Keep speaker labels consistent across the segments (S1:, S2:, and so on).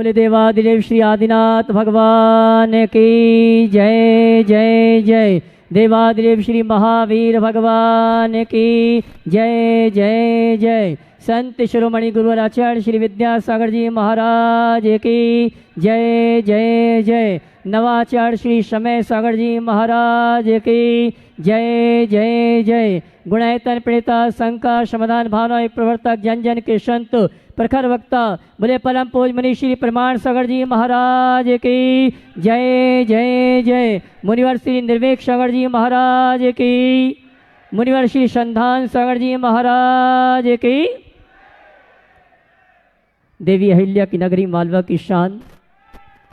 S1: बोले देवादिदेव श्री आदिनाथ भगवान की जय जय जय। देवादिदेव श्री महावीर भगवान की जय जय जय। संत शिरोमणि गुरुवर आचार्य श्री विद्यासागर जी महाराज की जय जय जय। नवाचार्य श्री समय सागर जी महाराज की जय जय जय। गुणायतन प्रणेता शंका समाधान भावना प्रवर्तक जन जन के संत प्रखर वक्ता बोले परम पूज मुनि श्री प्रमाण सागर जी महाराज की जय जय जय। मुनिवर श्री निर्वेक सागर जी महाराज की, मुनिवर श्री संधान सागर जी महाराज की। देवी अहिल्या की नगरी मालवा की शान,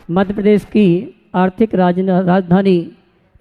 S1: मध्य प्रदेश की आर्थिक राजधानी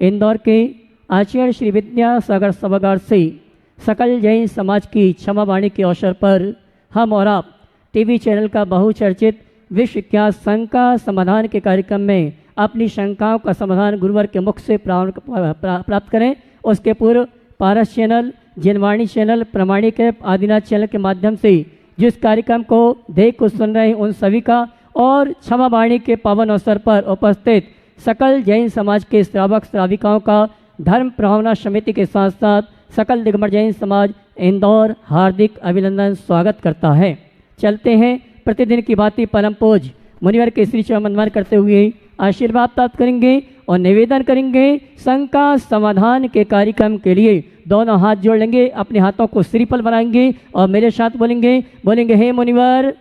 S1: इंदौर के आचार्य श्री विद्यासागर सभागार से सकल जैन समाज की क्षमा वाणी के अवसर पर हम और आप टीवी चैनल का बहुचर्चित विश्वविख्यात शंका समाधान के कार्यक्रम में अपनी शंकाओं का समाधान गुरुवर के मुख से प्राप्त करें। उसके पूर्व पारस चैनल, जनवाणी चैनल, प्रमाणिक ऐप, आदिनाथ चैनल के माध्यम से जिस कार्यक्रम को देख को सुन रहे हैं उन सभी का और क्षमा वाणी के पावन अवसर पर उपस्थित सकल जैन समाज के श्रावक श्राविकाओं का धर्म प्रभावना समिति के साथ साथ सकल दिगंबर जैन समाज इंदौर हार्दिक अभिनंदन स्वागत करता है। चलते हैं प्रतिदिन की भांति परम पूज मुनिवर के श्री चरण वंदन करते हुए आशीर्वाद प्राप्त करेंगे और निवेदन करेंगे शंका समाधान के कार्यक्रम के लिए। दोनों हाथ जोड़ लेंगे, अपने हाथों को श्रीफल बनाएंगे और मेरे साथ बोलेंगे हे मुनिवर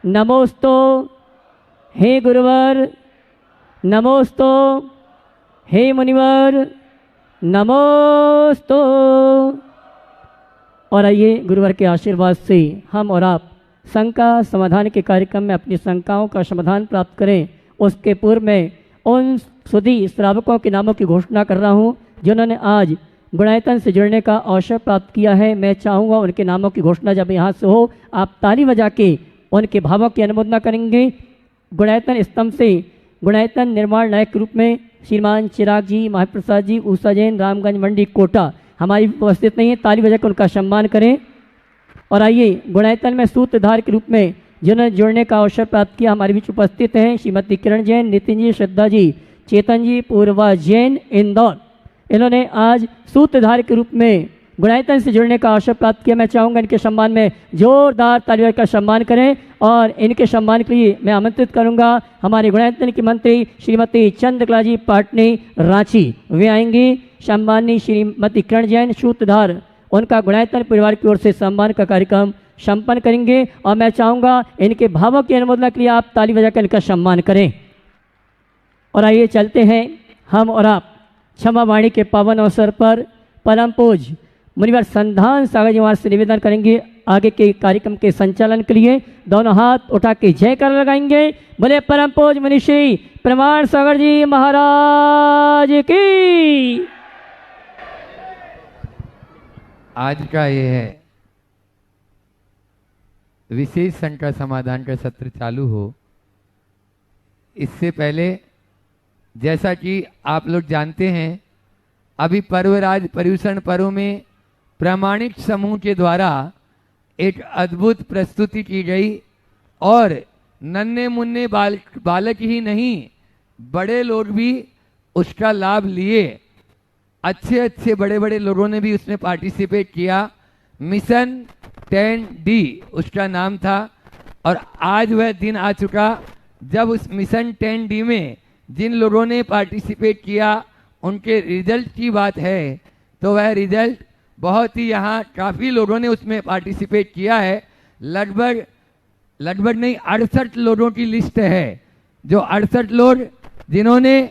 S1: नमोस्तो, हे गुरुवर नमोस्तो, हे मुनिवर नमोस्तो। और आइए गुरुवर के आशीर्वाद से हम और आप शंका समाधान के कार्यक्रम में अपनी शंकाओं का समाधान प्राप्त करें। उसके पूर्व में उन सुधी श्रावकों के नामों की घोषणा कर रहा हूं जिन्होंने आज गुणायतन से जुड़ने का अवसर प्राप्त किया है। मैं चाहूँगा उनके नामों की घोषणा जब यहाँ से हो आप ताली बजा के उनके भावों की अनुमोदना करेंगे। गुणायतन स्तंभ से गुणायतन निर्माण नायक के रूप में श्रीमान चिराग जी, महाप्रसाद जी, उषा जैन, रामगंज मंडी कोटा हमारी उपस्थित नहीं है, ताली बजाकर उनका सम्मान करें। और आइए गुणायतन में सूत्रधार के रूप में जिन्होंने जुड़ने का अवसर प्राप्त किया हमारे बीच उपस्थित हैं श्रीमती किरण जैन, नितिन जी, श्रद्धा जी, चेतन जी, पूर्वा जैन इंदौर। इन्होंने आज सूत्रधार के रूप में गुणायतन से जुड़ने का अवसर प्राप्त किया। मैं चाहूँगा इनके सम्मान में जोरदार तालियों का सम्मान करें और इनके सम्मान के लिए मैं आमंत्रित करूँगा हमारे गुणायतन की मंत्री श्रीमती चंद्रकला जी पाटनी रांची। वे आएंगी। सम्माननीय श्रीमती किरण जैन सूत्रधार, उनका गुणायतन परिवार की ओर से सम्मान का कार्यक्रम संपन्न करेंगे और मैं चाहूँगा इनके भावों की अनुमोदना के लिए आप ताली बजाकर इनका सम्मान करें। और आइए चलते हैं हम और आप क्षमा वाणी के पावन अवसर पर परम पूज मुनिवर संधान सागर जी महाराज से निवेदन करेंगे आगे के कार्यक्रम के संचालन के लिए। दोनों हाथ उठा के जयकार लगाएंगे। बोले परम पूज मुनि श्री प्रमाण सागर जी महाराज की।
S2: आज का ये है विशेष शंका समाधान का सत्र चालू हो, इससे पहले जैसा कि आप लोग जानते हैं अभी पर्वराज पर्यूषण पर्व में प्रामाणिक समूह के द्वारा एक अद्भुत प्रस्तुति की गई और नन्हे मुन्ने बालक ही नहीं बड़े लोग भी उसका लाभ लिए। अच्छे अच्छे बड़े बड़े लोगों ने भी उसमें पार्टिसिपेट किया। मिशन 10D उसका नाम था और आज वह दिन आ चुका जब उस मिशन 10D में जिन लोगों ने पार्टिसिपेट किया उनके रिजल्ट की बात है तो वह रिजल्ट बहुत ही यहाँ काफ़ी लोगों ने उसमें पार्टिसिपेट किया है। लगभग नहीं 68 लोगों की लिस्ट है जो 68 लोग जिन्होंने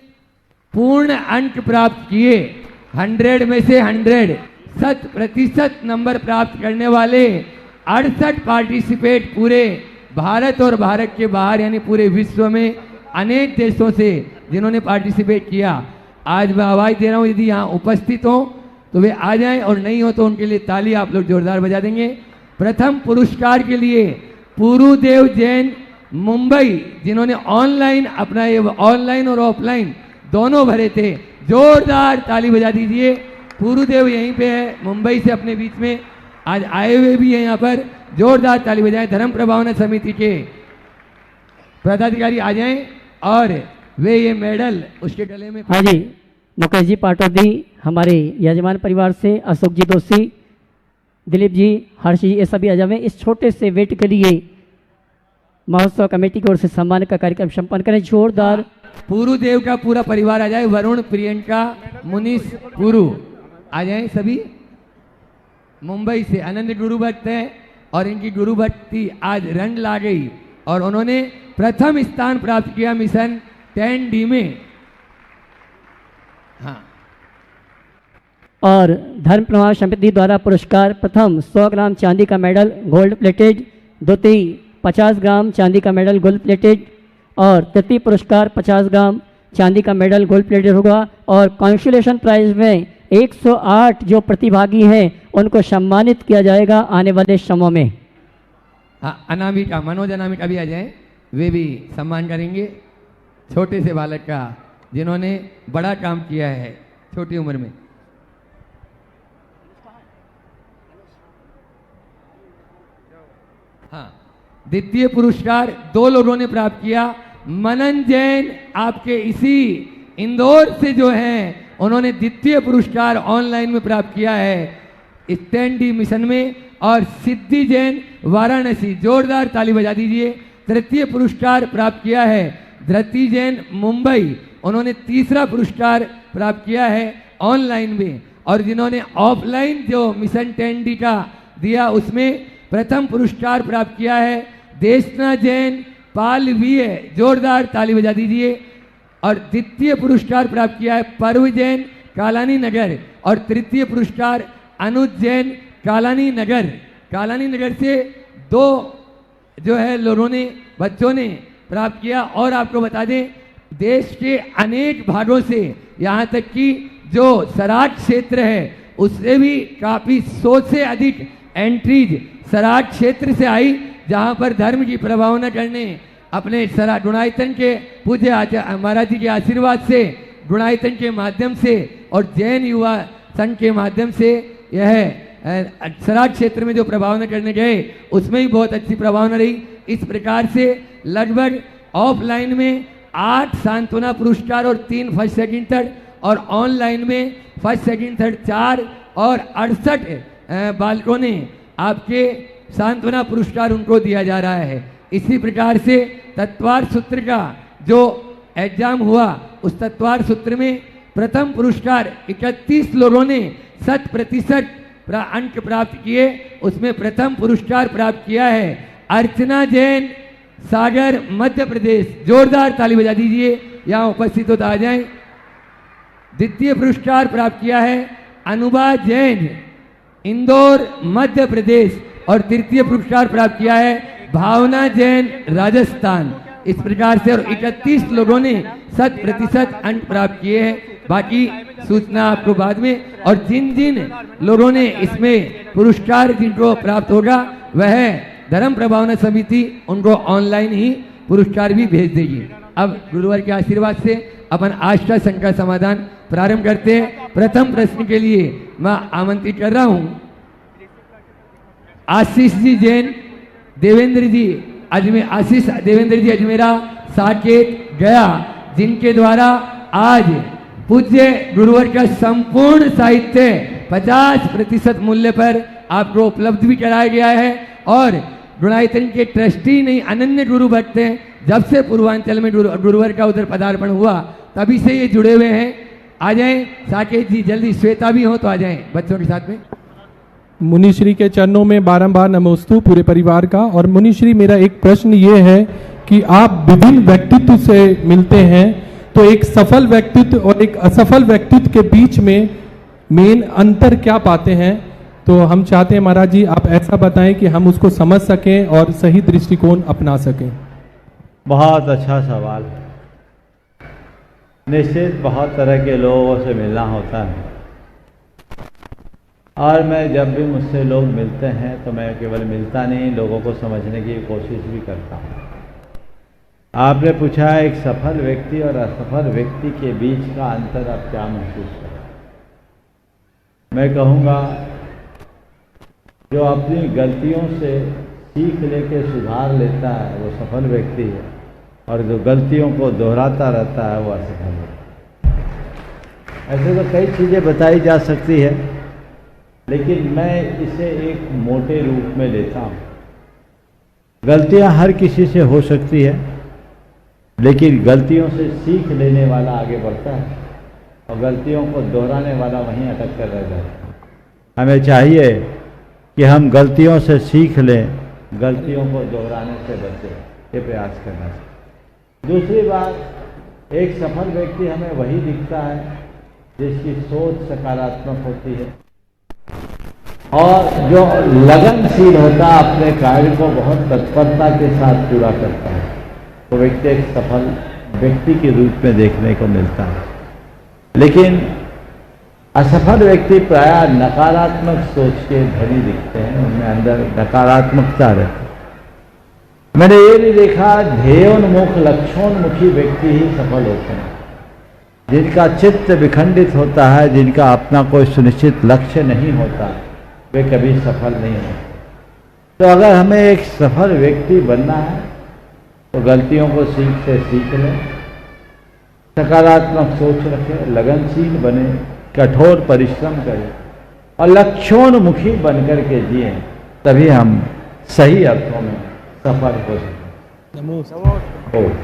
S2: पूर्ण अंक प्राप्त किए। 100 में से 100% नंबर प्राप्त करने वाले 68 पार्टिसिपेट पूरे भारत और भारत के बाहर यानी पूरे विश्व में अनेक देशों से जिन्होंने पार्टिसिपेट किया। आज मैं आवाज़ दे रहा हूँ यदि यहाँ उपस्थित हो तो वे आ जाएं और नहीं हो तो उनके लिए ताली आप लोग जोरदार बजा देंगे। प्रथम पुरस्कार के लिए पुरुदेव जैन मुंबई जिन्होंने ऑनलाइन अपना ये ऑनलाइन और ऑफलाइन दोनों भरे थे, जोरदार ताली बजा दीजिए। पुरुदेव यहीं पे है मुंबई से अपने बीच में आज आए हुए भी हैं यहाँ पर, जोरदार ताली बजाएं। धर्म प्रभावना समिति के पदाधिकारी आ जाएं और वे ये मेडल उसके गले में।
S1: हाँ जी, मुकेश जी पाटौदी हमारे यजमान परिवार से, अशोक जी दोषी, दिलीप जी, हर्ष जी, ये सभी आ जाए। इस छोटे से वेट के लिए महोत्सव कमेटी की ओर से सम्मान का कार्यक्रम संपन्न करें। जोरदार
S2: पुरु देव का पूरा परिवार आ जाए। वरुण, प्रियंका, मुनीष, पुरु आ जाए सभी। मुंबई से आनंद गुरु भट्ट है और इनकी गुरु भक्ति आज रंग ला गई और उन्होंने प्रथम स्थान प्राप्त किया मिशन 10D में। हाँ,
S1: और धर्म प्रवाह समिति द्वारा पुरस्कार प्रथम 100 ग्राम चांदी का मेडल गोल्ड प्लेटेड, द्वितीय 50 ग्राम चांदी का मेडल गोल्ड प्लेटेड और तृतीय पुरस्कार 50 ग्राम चांदी का मेडल गोल्ड प्लेटेड होगा। और कॉन्सुलेशन प्राइज में 108 जो प्रतिभागी हैं उनको सम्मानित किया जाएगा आने वाले समय में।
S2: हाँ, अनामिका, मनोज अनामिका भी आ जाए, वे भी सम्मान करेंगे छोटे से बालक का जिन्होंने बड़ा काम किया है छोटी उम्र में। हाँ, द्वितीय पुरस्कार 2 लोगों ने प्राप्त किया। मनन जैन आपके इसी इंदौर से जो हैं उन्होंने द्वितीय पुरस्कार ऑनलाइन में प्राप्त किया है 10D मिशन में। और सिद्धि जैन वाराणसी, जोरदार ताली बजा दीजिए, तृतीय पुरस्कार प्राप्त किया है। धृति जैन मुंबई, उन्होंने तीसरा पुरस्कार प्राप्त किया है ऑनलाइन में। और जिन्होंने ऑफलाइन जो मिशन 10D का दिया उसमें प्रथम पुरस्कार प्राप्त किया है देशना जैन पाल वीए, जोरदार ताली बजा दीजिए। और द्वितीय पुरस्कार प्राप्त किया है पर्व जैन कालानी नगर और तृतीय पुरस्कार अनुज जैन कालानी नगर से 2 जो है लोगों ने, बच्चों ने प्राप्त किया। और आपको बता दें देश के अनेक भागों से, यहाँ तक कि जो सराट क्षेत्र है उससे भी काफी 100 से अधिक एंट्रीज सराट क्षेत्र से आई, जहाँ पर धर्म की प्रभावना करने अपने सरा गुणायतन के पूज्य महाराज जी के आशीर्वाद से, गुणायतन के माध्यम से और जैन युवा संघ के माध्यम से यह सराट क्षेत्र में जो प्रभावना करने गए उसमें भी बहुत अच्छी प्रभावना रही। इस प्रकार से लगभग ऑफलाइन में 8 सांत्वना पुरस्कार और 3 फर्स्ट सेकंड थर्ड और ऑनलाइन में फर्स्ट सेकंड थर्ड 4 और 68 बालकों ने आपके सांत्वना पुरस्कार उनको दिया जा रहा है। इसी प्रकार से तत्वार सूत्र का जो एग्जाम हुआ उस तत्वार सूत्र में प्रथम पुरस्कार 31 लोगों ने 100% अंक प्राप्त किए, उसमें प्रथम पुरस्कार प्राप्त किया है अर्चना जैन सागर मध्य प्रदेश, जोरदार ताली बजा दीजिए, यहाँ उपस्थित होता आ जाएं। द्वितीय पुरस्कार प्राप्त किया है अनुबा जैन इंदौर मध्य प्रदेश और तृतीय पुरस्कार प्राप्त किया है भावना जैन राजस्थान। इस प्रकार से और 31 लोगों ने 100% अंक प्राप्त किए हैं। बाकी सूचना आपको बाद में। और जिन जिन लोगों ने इसमें पुरस्कार जिनको प्राप्त होगा वह धर्म प्रभावना समिति उनको ऑनलाइन ही पुरस्कार भी भेज देगी। अब गुरुवार के आशीर्वाद से अपन आज का संख्या समाधान प्रारंभ करते हैं। प्रथम प्रश्न के लिए मैं आमंत्रित कर रहा हूं आशीष जी जैन, देवेंद्र जी अजमेर, आशीष देवेंद्र जी अजमेरा साकेत गया, जिनके द्वारा आज पूज्य गुरुवर का संपूर्ण साहित्य 50% मूल्य पर आपको उपलब्ध भी कराया गया है। और गुणायतन के ट्रस्टी नहीं अनन्य गुरु भट्ट हैं, जब से पूर्वांचल में गुरुवर का उधर पदार्पण हुआ तभी से ये जुड़े हुए हैं। आ जाएं साकेत जी, जल्दी श्वेता भी हो तो आ जाएं बच्चों के साथ में।
S3: मुनिश्री के चरणों में बारंबार नमोस्तु पूरे परिवार का। और मुनिश्री, मेरा एक प्रश्न ये है कि आप विभिन्न व्यक्तित्व से मिलते हैं, तो एक सफल व्यक्तित्व और एक असफल व्यक्तित्व के बीच में मेन अंतर क्या पाते हैं? तो हम चाहते हैं महाराज जी आप ऐसा बताएं कि हम उसको समझ सकें और सही दृष्टिकोण अपना सकें।
S4: बहुत अच्छा सवाल। निश्चित बहुत तरह के लोगों से मिलना होता है और मैं जब भी मुझसे लोग मिलते हैं तो मैं केवल मिलता नहीं, लोगों को समझने की कोशिश भी करता हूँ। आपने पूछा एक सफल व्यक्ति और असफल व्यक्ति के बीच का अंतर आप क्या महसूस करें? मैं कहूँगा जो अपनी गलतियों से सीख लेके सुधार लेता है वो सफल व्यक्ति है, और जो गलतियों को दोहराता रहता है वो असफल होता है। ऐसे तो कई चीज़ें बताई जा सकती है, लेकिन मैं इसे एक मोटे रूप में लेता हूँ। गलतियाँ हर किसी से हो सकती है, लेकिन गलतियों से सीख लेने वाला आगे बढ़ता है और गलतियों को दोहराने वाला वहीं अटक कर रह जाता है। हमें चाहिए कि हम गलतियों से सीख लें, गलतियों को दोहराने से बचें, ये प्रयास करना चाहिए। दूसरी बात, एक सफल व्यक्ति हमें वही दिखता है जिसकी सोच सकारात्मक होती है और जो लगनशील होता है, अपने कार्य को बहुत तत्परता के साथ पूरा करता है, तो व्यक्ति एक सफल व्यक्ति के रूप में देखने को मिलता है। लेकिन असफल व्यक्ति प्रायः नकारात्मक सोच के धनी दिखते हैं, उनमें अंदर नकारात्मकता रहती है। मैंने ये भी देखा, ध्येयोन्मुख लक्ष्योन्मुखी व्यक्ति ही सफल होते हैं, जिनका चित्त विखंडित होता है, जिनका अपना कोई सुनिश्चित लक्ष्य नहीं होता, वे कभी सफल नहीं होते। तो अगर हमें एक सफल व्यक्ति बनना है तो गलतियों को सीख लें, सकारात्मक सोच रखें, लगनशील बने, कठोर परिश्रम करें और लक्ष्योन्मुखी बनकर के जिए, तभी हम सही अर्थों में सफल हो सकते।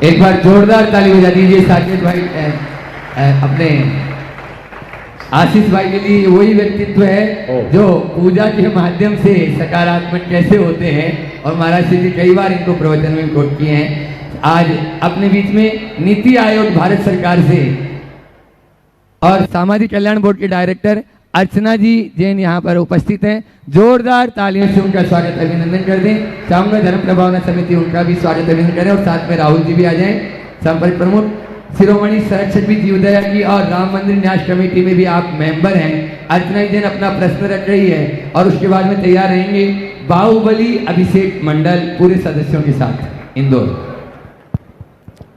S2: एक बार जोरदार ताली बजा दीजिए साकेत भाई, अपने आशीष भाई के लिए। वही व्यक्तित्व है जो पूजा के माध्यम से सकारात्मक कैसे होते हैं, और महाराज श्री जी कई बार इनको प्रवचन में कोट किए हैं। आज अपने बीच में नीति आयोग भारत सरकार से और सामाजिक कल्याण बोर्ड के डायरेक्टर अर्चना जी जैन यहाँ पर उपस्थित हैं। जोरदार तालियों से उनका स्वागत अभिनंदन कर दें। चाहूंगा धर्म प्रभावना समिति उनका भी स्वागत अभिनंदन करें और साथ में राहुल जी भी आ जाएं, संपर्क प्रमुख। शिरोमणि संरक्षक भी जीवदया की और राम मंदिर न्यास कमेटी में भी आप मेंबर हैं। अर्चना जैन अपना प्रश्न रख रही है और उसके बाद में तैयार रहेंगे बाहुबली अभिषेक मंडल पूरे सदस्यों के साथ इंदौर।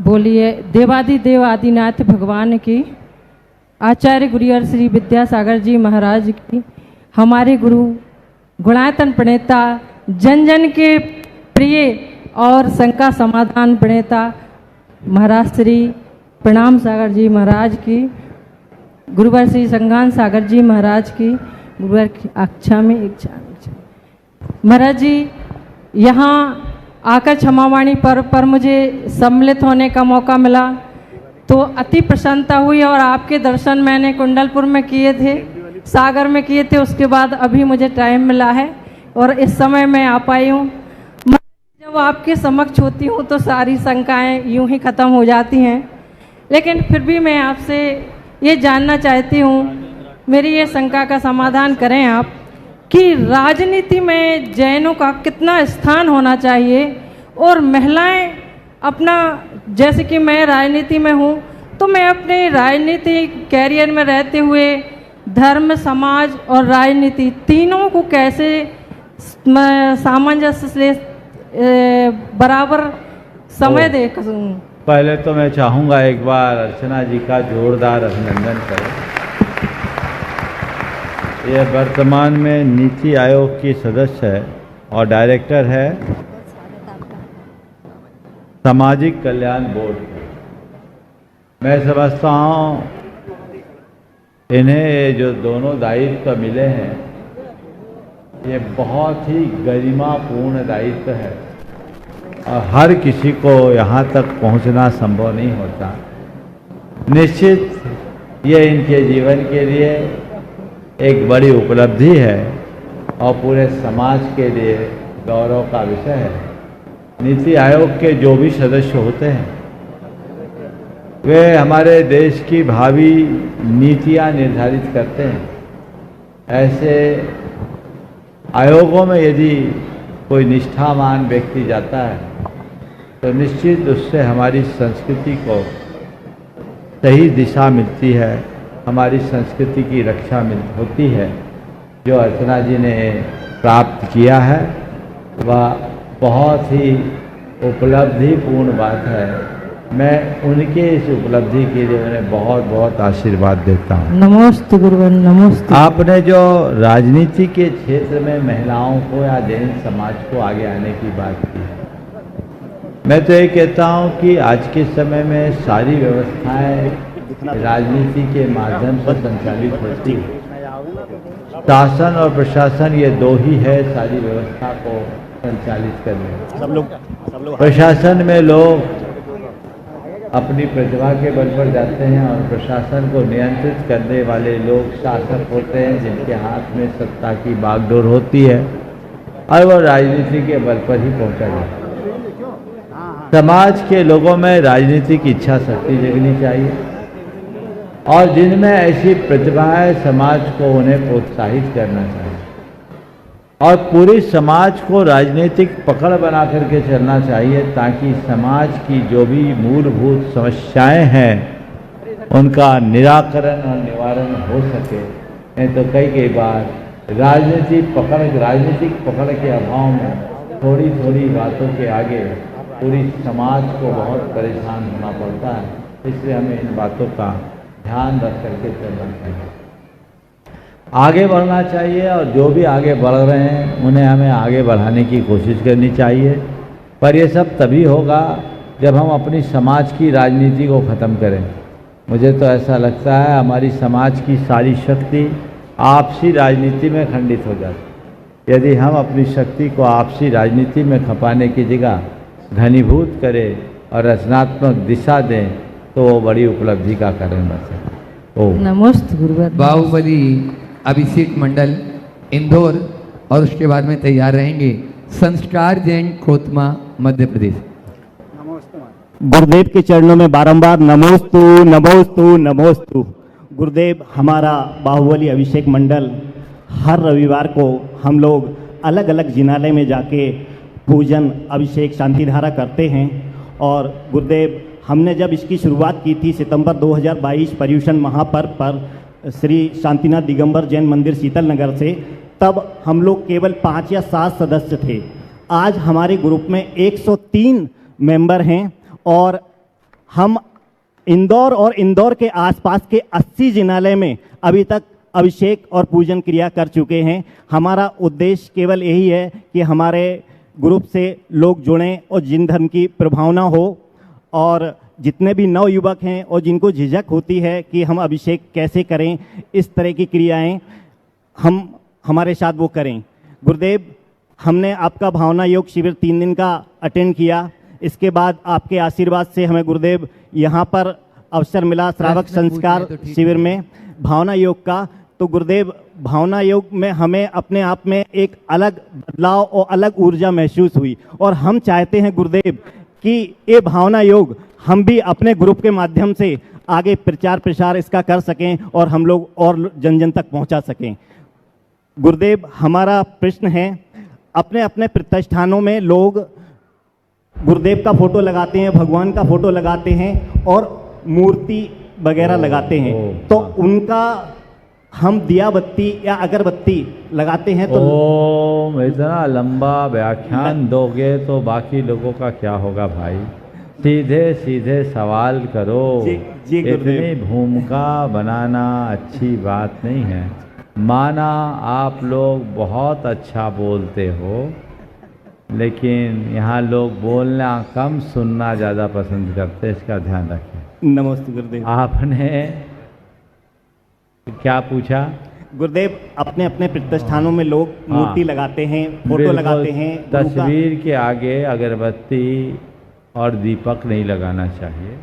S5: बोलिए देवादिदेव आदिनाथ भगवान की, आचार्य गुरुवर श्री विद्यासागर जी महाराज की, हमारे गुरु गुणायतन प्रणेता, जन जन के प्रिय और शंका समाधान प्रणेता महाराज श्री प्रणाम सागर जी महाराज की, गुरुवर श्री संगान सागर जी महाराज की, गुरुवर की अक्षा में महाराज जी, यहाँ आकर क्षमावाणी पर मुझे सम्मिलित होने का मौका मिला तो अति प्रसन्नता हुई। और आपके दर्शन मैंने कुंडलपुर में किए थे, सागर में किए थे, उसके बाद अभी मुझे टाइम मिला है और इस समय मैं आ पाई हूँ। जब आपके समक्ष होती हूँ तो सारी शंकाएं यूं ही ख़त्म हो जाती हैं, लेकिन फिर भी मैं आपसे ये जानना चाहती हूँ, मेरी ये शंका का समाधान करें आप कि राजनीति में जैनों का कितना स्थान होना चाहिए और महिलाएं अपना, जैसे कि मैं राजनीति में हूँ तो मैं अपने राजनीति कैरियर में रहते हुए धर्म, समाज और राजनीति तीनों को कैसे सामंजस्य से बराबर समय दे।
S4: पहले तो मैं चाहूँगा एक बार अर्चना जी का जोरदार अभिनंदन करें। ये वर्तमान में नीति आयोग की सदस्य है और डायरेक्टर है सामाजिक कल्याण बोर्ड का। मैं समझता हूँ इन्हें जो दोनों दायित्व मिले हैं ये बहुत ही गरिमापूर्ण दायित्व है और हर किसी को यहाँ तक पहुँचना संभव नहीं होता। निश्चित ये इनके जीवन के लिए एक बड़ी उपलब्धि है और पूरे समाज के लिए गौरव का विषय है। नीति आयोग के जो भी सदस्य होते हैं वे हमारे देश की भावी नीतियाँ निर्धारित करते हैं। ऐसे आयोगों में यदि कोई निष्ठावान व्यक्ति जाता है तो निश्चित उससे हमारी संस्कृति को सही दिशा मिलती है, हमारी संस्कृति की रक्षा होती है। जो अर्चना जी ने प्राप्त किया है वह बहुत ही उपलब्धिपूर्ण बात है। मैं उनके इस उपलब्धि के लिए उन्हें बहुत बहुत आशीर्वाद देता हूँ।
S5: नमस्ते गुरुवर, नमस्ते।
S4: आपने जो राजनीति के क्षेत्र में महिलाओं को या जैन समाज को आगे आने की बात की है, मैं तो ये कहता हूँ कि आज के समय में सारी व्यवस्थाएं राजनीति के माध्यम से संचालित होती है। शासन और प्रशासन ये दो ही है सारी व्यवस्था को संचालित करने। सब लोग प्रशासन में लोग अपनी प्रतिभा के बल पर जाते हैं और प्रशासन को नियंत्रित करने वाले लोग शासक होते हैं, जिनके हाथ में सत्ता की बागडोर होती है और वो राजनीति के बल पर ही पहुंचा जाता है। समाज के लोगों में राजनीति की इच्छा शक्ति जगनी चाहिए और जिनमें ऐसी प्रतिभा है समाज को उन्हें प्रोत्साहित करना चाहिए और पूरी समाज को राजनीतिक पकड़ बना करके चलना चाहिए, ताकि समाज की जो भी मूलभूत समस्याएं हैं उनका निराकरण और निवारण हो सके। नहीं तो कई बार राजनीतिक पकड़ के अभाव में थोड़ी थोड़ी बातों के आगे पूरी समाज को बहुत परेशान होना पड़ता है। इसलिए हमें इन बातों का ध्यान रख करके चलना चाहिए, आगे बढ़ना चाहिए और जो भी आगे बढ़ रहे हैं उन्हें हमें आगे बढ़ाने की कोशिश करनी चाहिए। पर ये सब तभी होगा जब हम अपनी समाज की राजनीति को ख़त्म करें। मुझे तो ऐसा लगता है हमारी समाज की सारी शक्ति आपसी राजनीति में खंडित हो जाती। यदि हम अपनी शक्ति को आपसी राजनीति में खपाने की जगह घनीभूत करें और रचनात्मक दिशा दें तो वो बड़ी उपलब्धि का कारण बन सकता है।
S5: नमस्ते गुरुवर।
S2: बाहुबली अभिषेक मंडल इंदौर और उसके बाद में तैयार रहेंगे संस्कार जैन खोतमा मध्य प्रदेश।
S6: गुरुदेव के चरणों में बारंबार नमोस्तु नमोस्तु नमोस्तु। गुरुदेव, हमारा बाहुबली अभिषेक मंडल हर रविवार को हम लोग अलग अलग जिनालय में जाके पूजन अभिषेक शांति धारा करते हैं। और गुरुदेव, हमने जब इसकी शुरुआत की थी सितंबर 2022 पर्युषण महापर्व पर श्री शांतिनाथ दिगंबर जैन मंदिर शीतल नगर से, तब हम लोग केवल 5 या 7 सदस्य थे। आज हमारे ग्रुप में 103 मेंबर हैं और हम इंदौर और इंदौर के आसपास के 80 जिनालय में अभी तक अभिषेक और पूजन क्रिया कर चुके हैं। हमारा उद्देश्य केवल यही है कि हमारे ग्रुप से लोग जुड़ें और जिन धर्म की प्रभावना हो, और जितने भी नवयुवक हैं और जिनको झिझक होती है कि हम अभिषेक कैसे करें, इस तरह की क्रियाएं हम हमारे साथ वो करें। गुरुदेव, हमने आपका भावना योग शिविर 3 दिन का अटेंड किया। इसके बाद आपके आशीर्वाद से हमें गुरुदेव यहाँ पर अवसर मिला श्रावक संस्कार शिविर में भावना योग का। तो गुरुदेव, भावना योग में हमें अपने आप में एक अलग बदलाव और अलग ऊर्जा महसूस हुई और हम चाहते हैं गुरुदेव कि ये भावना योग हम भी अपने ग्रुप के माध्यम से आगे प्रचार प्रसार इसका कर सकें और हम लोग और जन जन तक पहुंचा सकें। गुरुदेव, हमारा प्रश्न है, अपने अपने प्रतिष्ठानों में लोग गुरुदेव का फोटो लगाते हैं, भगवान का फोटो लगाते हैं और मूर्ति वगैरह लगाते हैं, तो उनका हम दिया बत्ती या अगरबत्ती लगाते हैं तो
S4: ओम इतना लंबा व्याख्यान दोगे तो बाकी लोगों का क्या होगा भाई। सीधे सीधे सवाल करो।
S6: जी
S4: इतनी भूमिका बनाना अच्छी बात नहीं है। माना आप लोग बहुत अच्छा बोलते हो, लेकिन यहाँ लोग बोलना कम सुनना ज़्यादा पसंद करते, इसका ध्यान रखें।
S6: नमस्ते गुरुदेव।
S4: आपने क्या पूछा?
S6: गुरुदेव, अपने अपने प्रतिष्ठानों में लोग मूर्ति लगाते हैं, फोटो लगाते हैं।
S4: तस्वीर के आगे अगरबत्ती और दीपक नहीं लगाना चाहिए।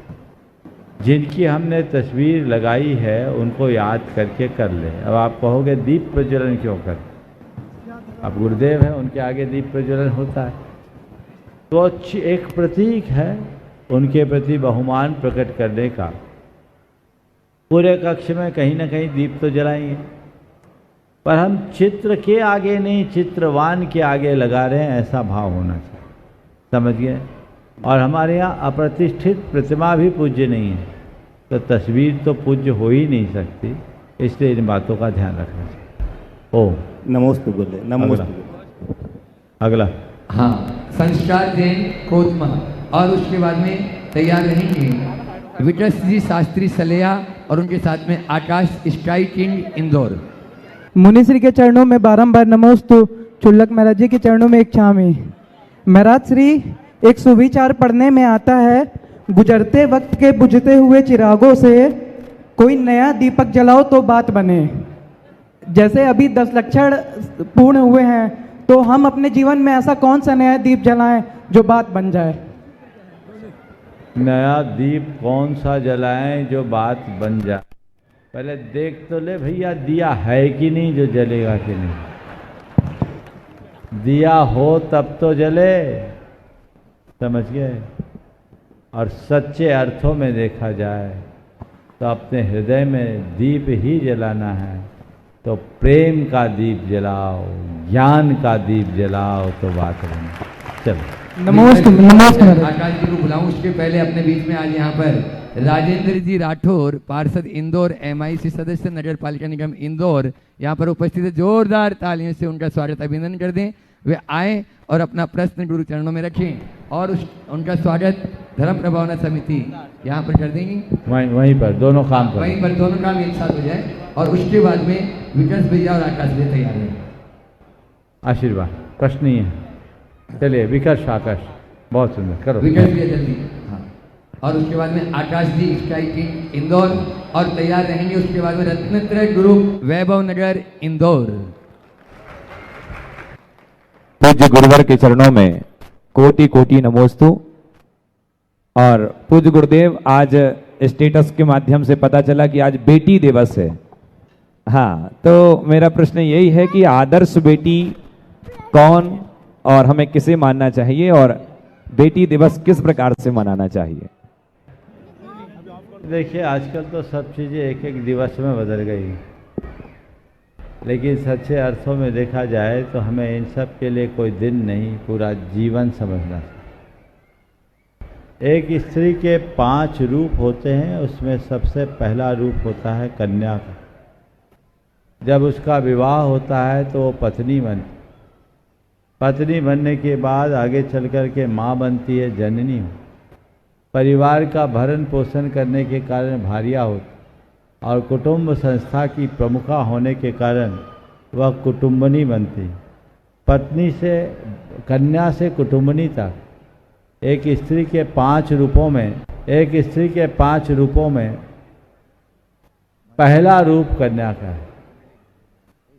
S4: जिनकी हमने तस्वीर लगाई है उनको याद करके कर ले। अब आप कहोगे दीप प्रज्वलन क्यों कर? अब गुरुदेव हैं, उनके आगे दीप प्रज्वलन होता है तो एक प्रतीक है उनके प्रति बहुमान प्रकट करने का। पूरे कक्ष में कहीं ना कहीं दीप तो जलाएंगे, पर हम चित्र के आगे नहीं, चित्रवान के आगे लगा रहे हैं, ऐसा भाव होना चाहिए। समझ गए? और हमारे यहाँ अप्रतिष्ठित प्रतिमा भी पूज्य नहीं है, तो तस्वीर तो पूज्य हो ही नहीं सकती, इसलिए इन बातों का ध्यान रखना चाहिए। ओम
S6: नमोस्तु गुरुदेव। नमोस्तु।
S4: अगला।
S2: हाँ, संस्कार जैन कोतमा और उसके बाद में तैयार रहेंगे विटस जी शास्त्री सलेया और उनके साथ में आकाश स्काई किंग इंदौर।
S7: मुनिश्री के चरणों में बारंबार नमोस्तु। चुल्लक महाराज जी के चरणों में एक क्षामी। महाराज श्री, एक सुविचार पढ़ने में आता है, गुजरते वक्त के बुझते हुए चिरागों से कोई नया दीपक जलाओ तो बात बने। जैसे अभी 10 लक्षण पूर्ण हुए हैं, तो हम अपने जीवन में ऐसा कौन सा नया दीप जलाएं जो बात बन जाए?
S4: नया दीप कौन सा जलाएं जो बात बन जाए? पहले देख तो ले भैया, दिया है कि नहीं जो जलेगा कि नहीं। दिया हो तब तो जले, समझ गए। और सच्चे अर्थों में देखा जाए तो अपने हृदय में दीप ही जलाना है तो प्रेम का दीप जलाओ, ज्ञान का दीप जलाओ तो बात बने। चलो
S7: नमस्कार।
S2: आकाश जी को बुलाऊं, उसके पहले अपने बीच में आज यहाँ पर राजेंद्र जी राठौर, पार्षद इंदौर, MIC सदस्य नगर पालिका निगम इंदौर, यहाँ पर उपस्थित है। जोरदार तालियों से उनका स्वागत अभिनंदन कर दें। वे आए और अपना प्रश्न गुरु चरणों में रखें और उनका स्वागत धर्म प्रभावना समिति यहाँ पर कर देंगी।
S4: वहीं पर दोनों काम करें,
S2: वहीं पर दोनों काम एक साथ हो जाए और उसके बाद में विकास भैया और आकाश भैया तैयार हैं।
S4: आशीर्वाद प्रश्न ही है। चलिए विकास, आकाश बहुत सुंदर करो।
S2: विकास भैया जल्दी, हाँ। और उसके बाद में आकाश जी स्काई किंग इंदौर और तैयार रहेंगे। उसके बाद में रत्नत्रय ग्रुप वैभव नगर इंदौर।
S8: पूज्य गुरुवर के चरणों में कोटि कोटि नमोस्तु। और पूज्य गुरुदेव, आज स्टेटस के माध्यम से पता चला कि आज बेटी दिवस है। हाँ, तो मेरा प्रश्न यही है कि आदर्श बेटी कौन और हमें किसे मानना चाहिए और बेटी दिवस किस प्रकार से मनाना चाहिए?
S4: देखिए, आजकल तो सब चीज़ें एक एक दिवस में बदल गई, लेकिन सच्चे अर्थों में देखा जाए तो हमें इन सब के लिए कोई दिन नहीं, पूरा जीवन समझना चाहिए। एक स्त्री के 5 रूप होते हैं, उसमें सबसे पहला रूप होता है कन्या का। जब उसका विवाह होता है तो वो पत्नी बनती, पत्नी बनने के बाद आगे चल कर के माँ बनती है, जननी हो। परिवार का भरण पोषण करने के कारण भारिया होती और कुटुंब संस्था की प्रमुखा होने के कारण वह कुटुंबनी बनती। पत्नी से, कन्या से कुटुंबनी तक एक स्त्री के 5 रूपों में पहला रूप कन्या का है।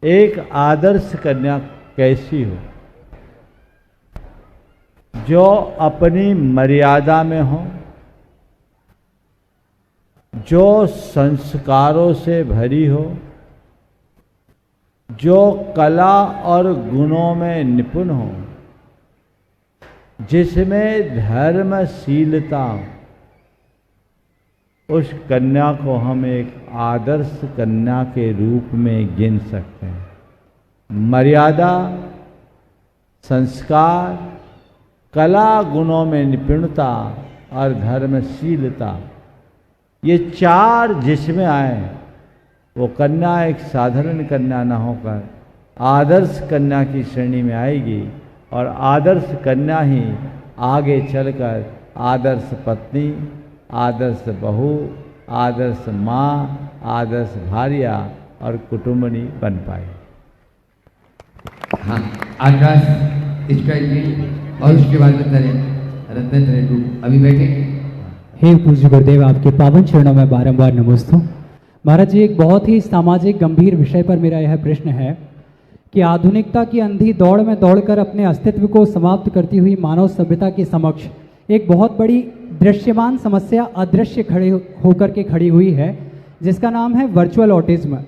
S4: एक आदर्श कन्या कैसी हो? जो अपनी मर्यादा में हो, जो संस्कारों से भरी हो, जो कला और गुणों में निपुण हो, जिसमें धर्मशीलता हो, उस कन्या को हम एक आदर्श कन्या के रूप में गिन सकते हैं। मर्यादा, संस्कार, कला गुणों में निपुणता और धर्मशीलता, ये 4 जिसमें आए वो कन्या एक साधारण कन्या न होकर आदर्श कन्या की श्रेणी में आएगी और आदर्श कन्या ही आगे चलकर आदर्श पत्नी, आदर्श बहू, आदर्श माँ, आदर्श भार्या और कुटुंबनी बन पाए।
S2: हाँ, आकाश इसका और उसके बाद में रत्नत्रय ग्रुप अभी बैठेंगे।
S9: हे पूज्य गुरुदेव, आपके पावन चरणों में बारंबार नमोस्तु। महाराज जी, एक बहुत ही सामाजिक गंभीर विषय पर मेरा यह प्रश्न है कि आधुनिकता की अंधी दौड़ में दौड़कर अपने अस्तित्व को समाप्त करती हुई मानव सभ्यता के समक्ष एक बहुत बड़ी दृश्यमान समस्या अदृश्य खड़े होकर के खड़ी हुई है, जिसका नाम है वर्चुअल ऑटिज्म।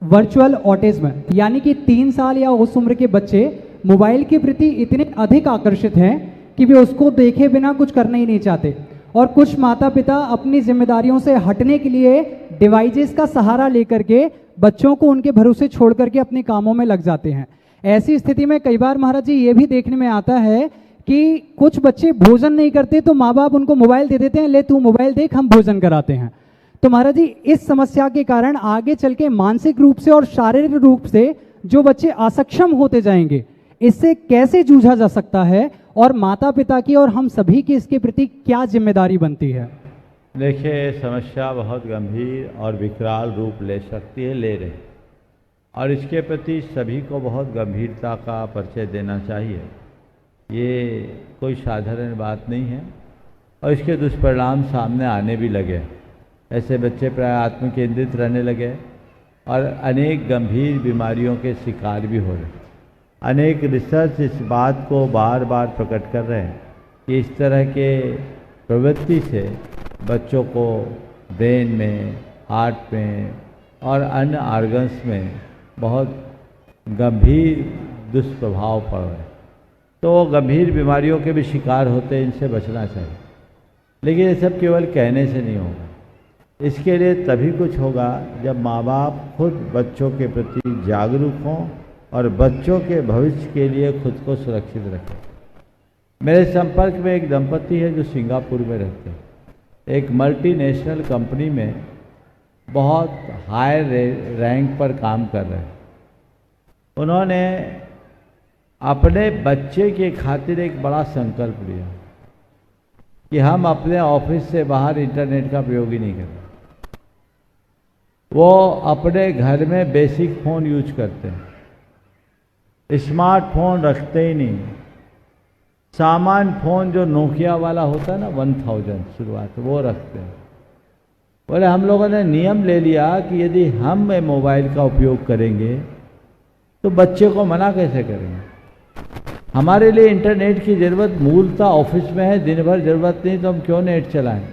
S9: वर्चुअल ऑटिज्म यानी कि 3 साल या उस उम्र के बच्चे मोबाइल के प्रति इतने अधिक आकर्षित हैं कि वे उसको देखे बिना कुछ करना ही नहीं चाहते, और कुछ माता पिता अपनी जिम्मेदारियों से हटने के लिए डिवाइसेस का सहारा लेकर के बच्चों को उनके भरोसे छोड़ करके अपने कामों में लग जाते हैं। ऐसी स्थिति में कई बार महाराज जी ये भी देखने में आता है कि कुछ बच्चे भोजन नहीं करते तो माँ बाप उनको मोबाइल दे देते हैं, ले तू मोबाइल देख, हम भोजन कराते हैं। तो महाराज जी, इस समस्या के कारण आगे चल के मानसिक रूप से और शारीरिक रूप से जो बच्चे असक्षम होते जाएंगे, इससे कैसे जूझा जा सकता है और माता पिता की और हम सभी की इसके प्रति क्या जिम्मेदारी बनती है?
S4: देखिए, समस्या बहुत गंभीर और विकराल रूप ले सकती है, ले रही, और इसके प्रति सभी को बहुत गंभीरता का परिचय देना चाहिए। ये कोई साधारण बात नहीं है और इसके दुष्परिणाम सामने आने भी लगे। ऐसे बच्चे प्राय आत्म केंद्रित रहने लगे और अनेक गंभीर बीमारियों के शिकार भी हो रहे। अनेक रिसर्च इस बात को बार बार प्रकट कर रहे हैं कि इस तरह के प्रवृत्ति से बच्चों को ब्रेन में, हार्ट में और अन्य ऑर्गन्स में बहुत गंभीर दुष्प्रभाव पड़ रहे हैं। तो वो गंभीर बीमारियों के भी शिकार होते हैं, इनसे बचना चाहिए। लेकिन ये सब केवल कहने से नहीं होगा, इसके लिए तभी कुछ होगा जब माँ बाप खुद बच्चों के प्रति जागरूक हों और बच्चों के भविष्य के लिए खुद को सुरक्षित रखें। मेरे संपर्क में एक दंपति है जो सिंगापुर में रहते हैं, एक मल्टीनेशनल कंपनी में बहुत हाई रैंक पर काम कर रहे हैं। उन्होंने अपने बच्चे के खातिर एक बड़ा संकल्प लिया कि हम अपने ऑफिस से बाहर इंटरनेट का प्रयोग ही नहीं करें। वो अपने घर में बेसिक फ़ोन यूज करते हैं, स्मार्टफोन रखते ही नहीं। सामान्य फ़ोन जो नोकिया वाला होता है ना 1000 शुरुआत, वो रखते हैं। बोले हम लोगों ने नियम ले लिया कि यदि हम मोबाइल का उपयोग करेंगे तो बच्चे को मना कैसे करेंगे। हमारे लिए इंटरनेट की ज़रूरत मूलतः ऑफिस में है, दिन भर ज़रूरत नहीं तो हम क्यों नेट चलाएं।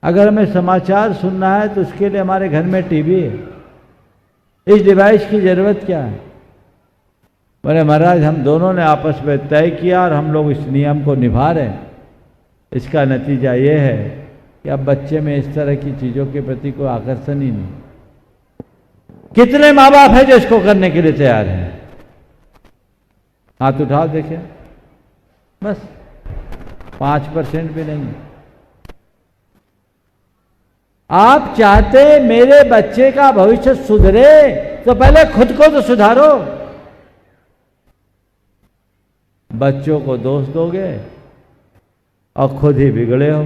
S4: अगर हमें समाचार सुनना है तो उसके लिए हमारे घर में टीवी है, इस डिवाइस की ज़रूरत क्या है। बोले महाराज हम दोनों ने आपस में तय किया और हम लोग इस नियम को निभा रहे हैं। इसका नतीजा ये है कि अब बच्चे में इस तरह की चीज़ों के प्रति कोई आकर्षण ही नहीं। कितने माँ बाप हैं जो इसको करने के लिए तैयार हैं? हाथ उठाओ देखें, बस 5% भी नहीं। आप चाहते मेरे बच्चे का भविष्य सुधरे तो पहले खुद को तो सुधारो। बच्चों को दोष दोगे और खुद ही बिगड़े हो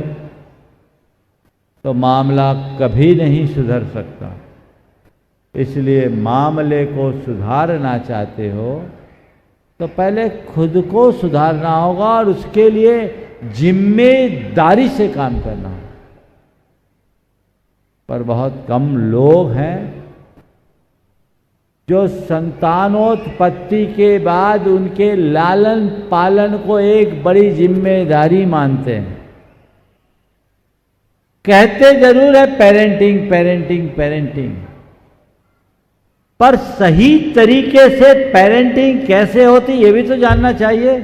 S4: तो मामला कभी नहीं सुधर सकता। इसलिए मामले को सुधारना चाहते हो तो पहले खुद को सुधारना होगा और उसके लिए जिम्मेदारी से काम करना होगा। पर बहुत कम लोग हैं जो संतानोत्पत्ति के बाद उनके लालन पालन को एक बड़ी जिम्मेदारी मानते हैं। कहते जरूर है पेरेंटिंग पेरेंटिंग पेरेंटिंग, पर सही तरीके से पेरेंटिंग कैसे होती ये भी तो जानना चाहिए।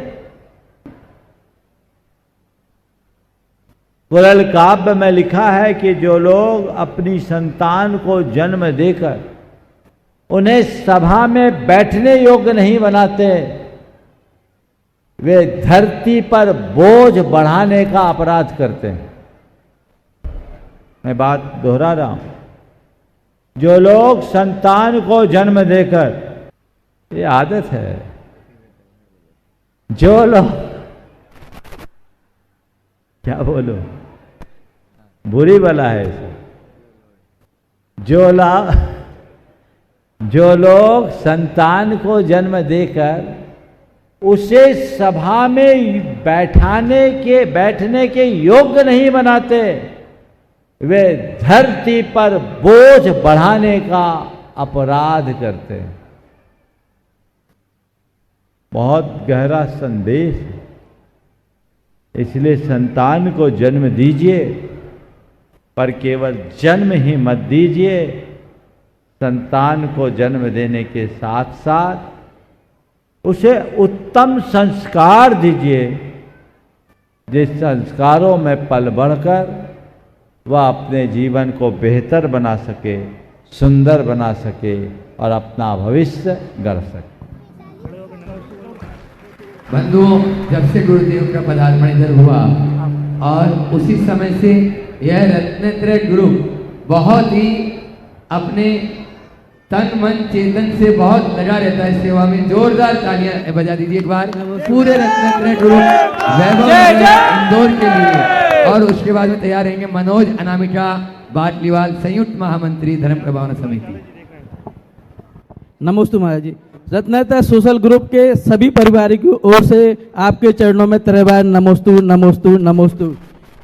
S4: कुरल काव्य में लिखा है कि जो लोग अपनी संतान को जन्म देकर उन्हें सभा में बैठने योग्य नहीं बनाते, वे धरती पर बोझ बढ़ाने का अपराध करते हैं। मैं बात दोहरा रहा हूं, जो लोग संतान को जन्म देकर, ये आदत है, जो लोग, क्या बोलो, बुरी वाला है इसे, जो लोग संतान को जन्म देकर उसे सभा में बैठने के योग्य नहीं बनाते, वे धरती पर बोझ बढ़ाने का अपराध करते हैं। बहुत गहरा संदेश है। इसलिए संतान को जन्म दीजिए, पर केवल जन्म ही मत दीजिए। संतान को जन्म देने के साथ साथ उसे उत्तम संस्कार दीजिए, जिस संस्कारों में पल बढ़कर वह अपने जीवन को बेहतर बना सके, सुंदर बना सके और अपना भविष्य गढ़ सके।
S2: बंधुओं, जब से गुरुदेव का पदार्पण इधर हुआ और उसी समय से यह रत्नत्रय ग्रुप बहुत ही अपने तन मन चेतन से बहुत लगा रहता है सेवा में। जोरदार तालियां बजा दीजिए एक बार पूरे रत्नत्रय ग्रुप वैभव इंदौर के लिए। और उसके बाद में तैयार रहेंगे मनोज अनामिका बाटलीवाल, संयुक्त महामंत्री धर्म प्रभावना समिति।
S10: नमोस्तु महाराज जी। रत्नाता सोशल ग्रुप के सभी परिवार की ओर से आपके चरणों में तरह नमोस्तु नमोस्तु नमोस्तु।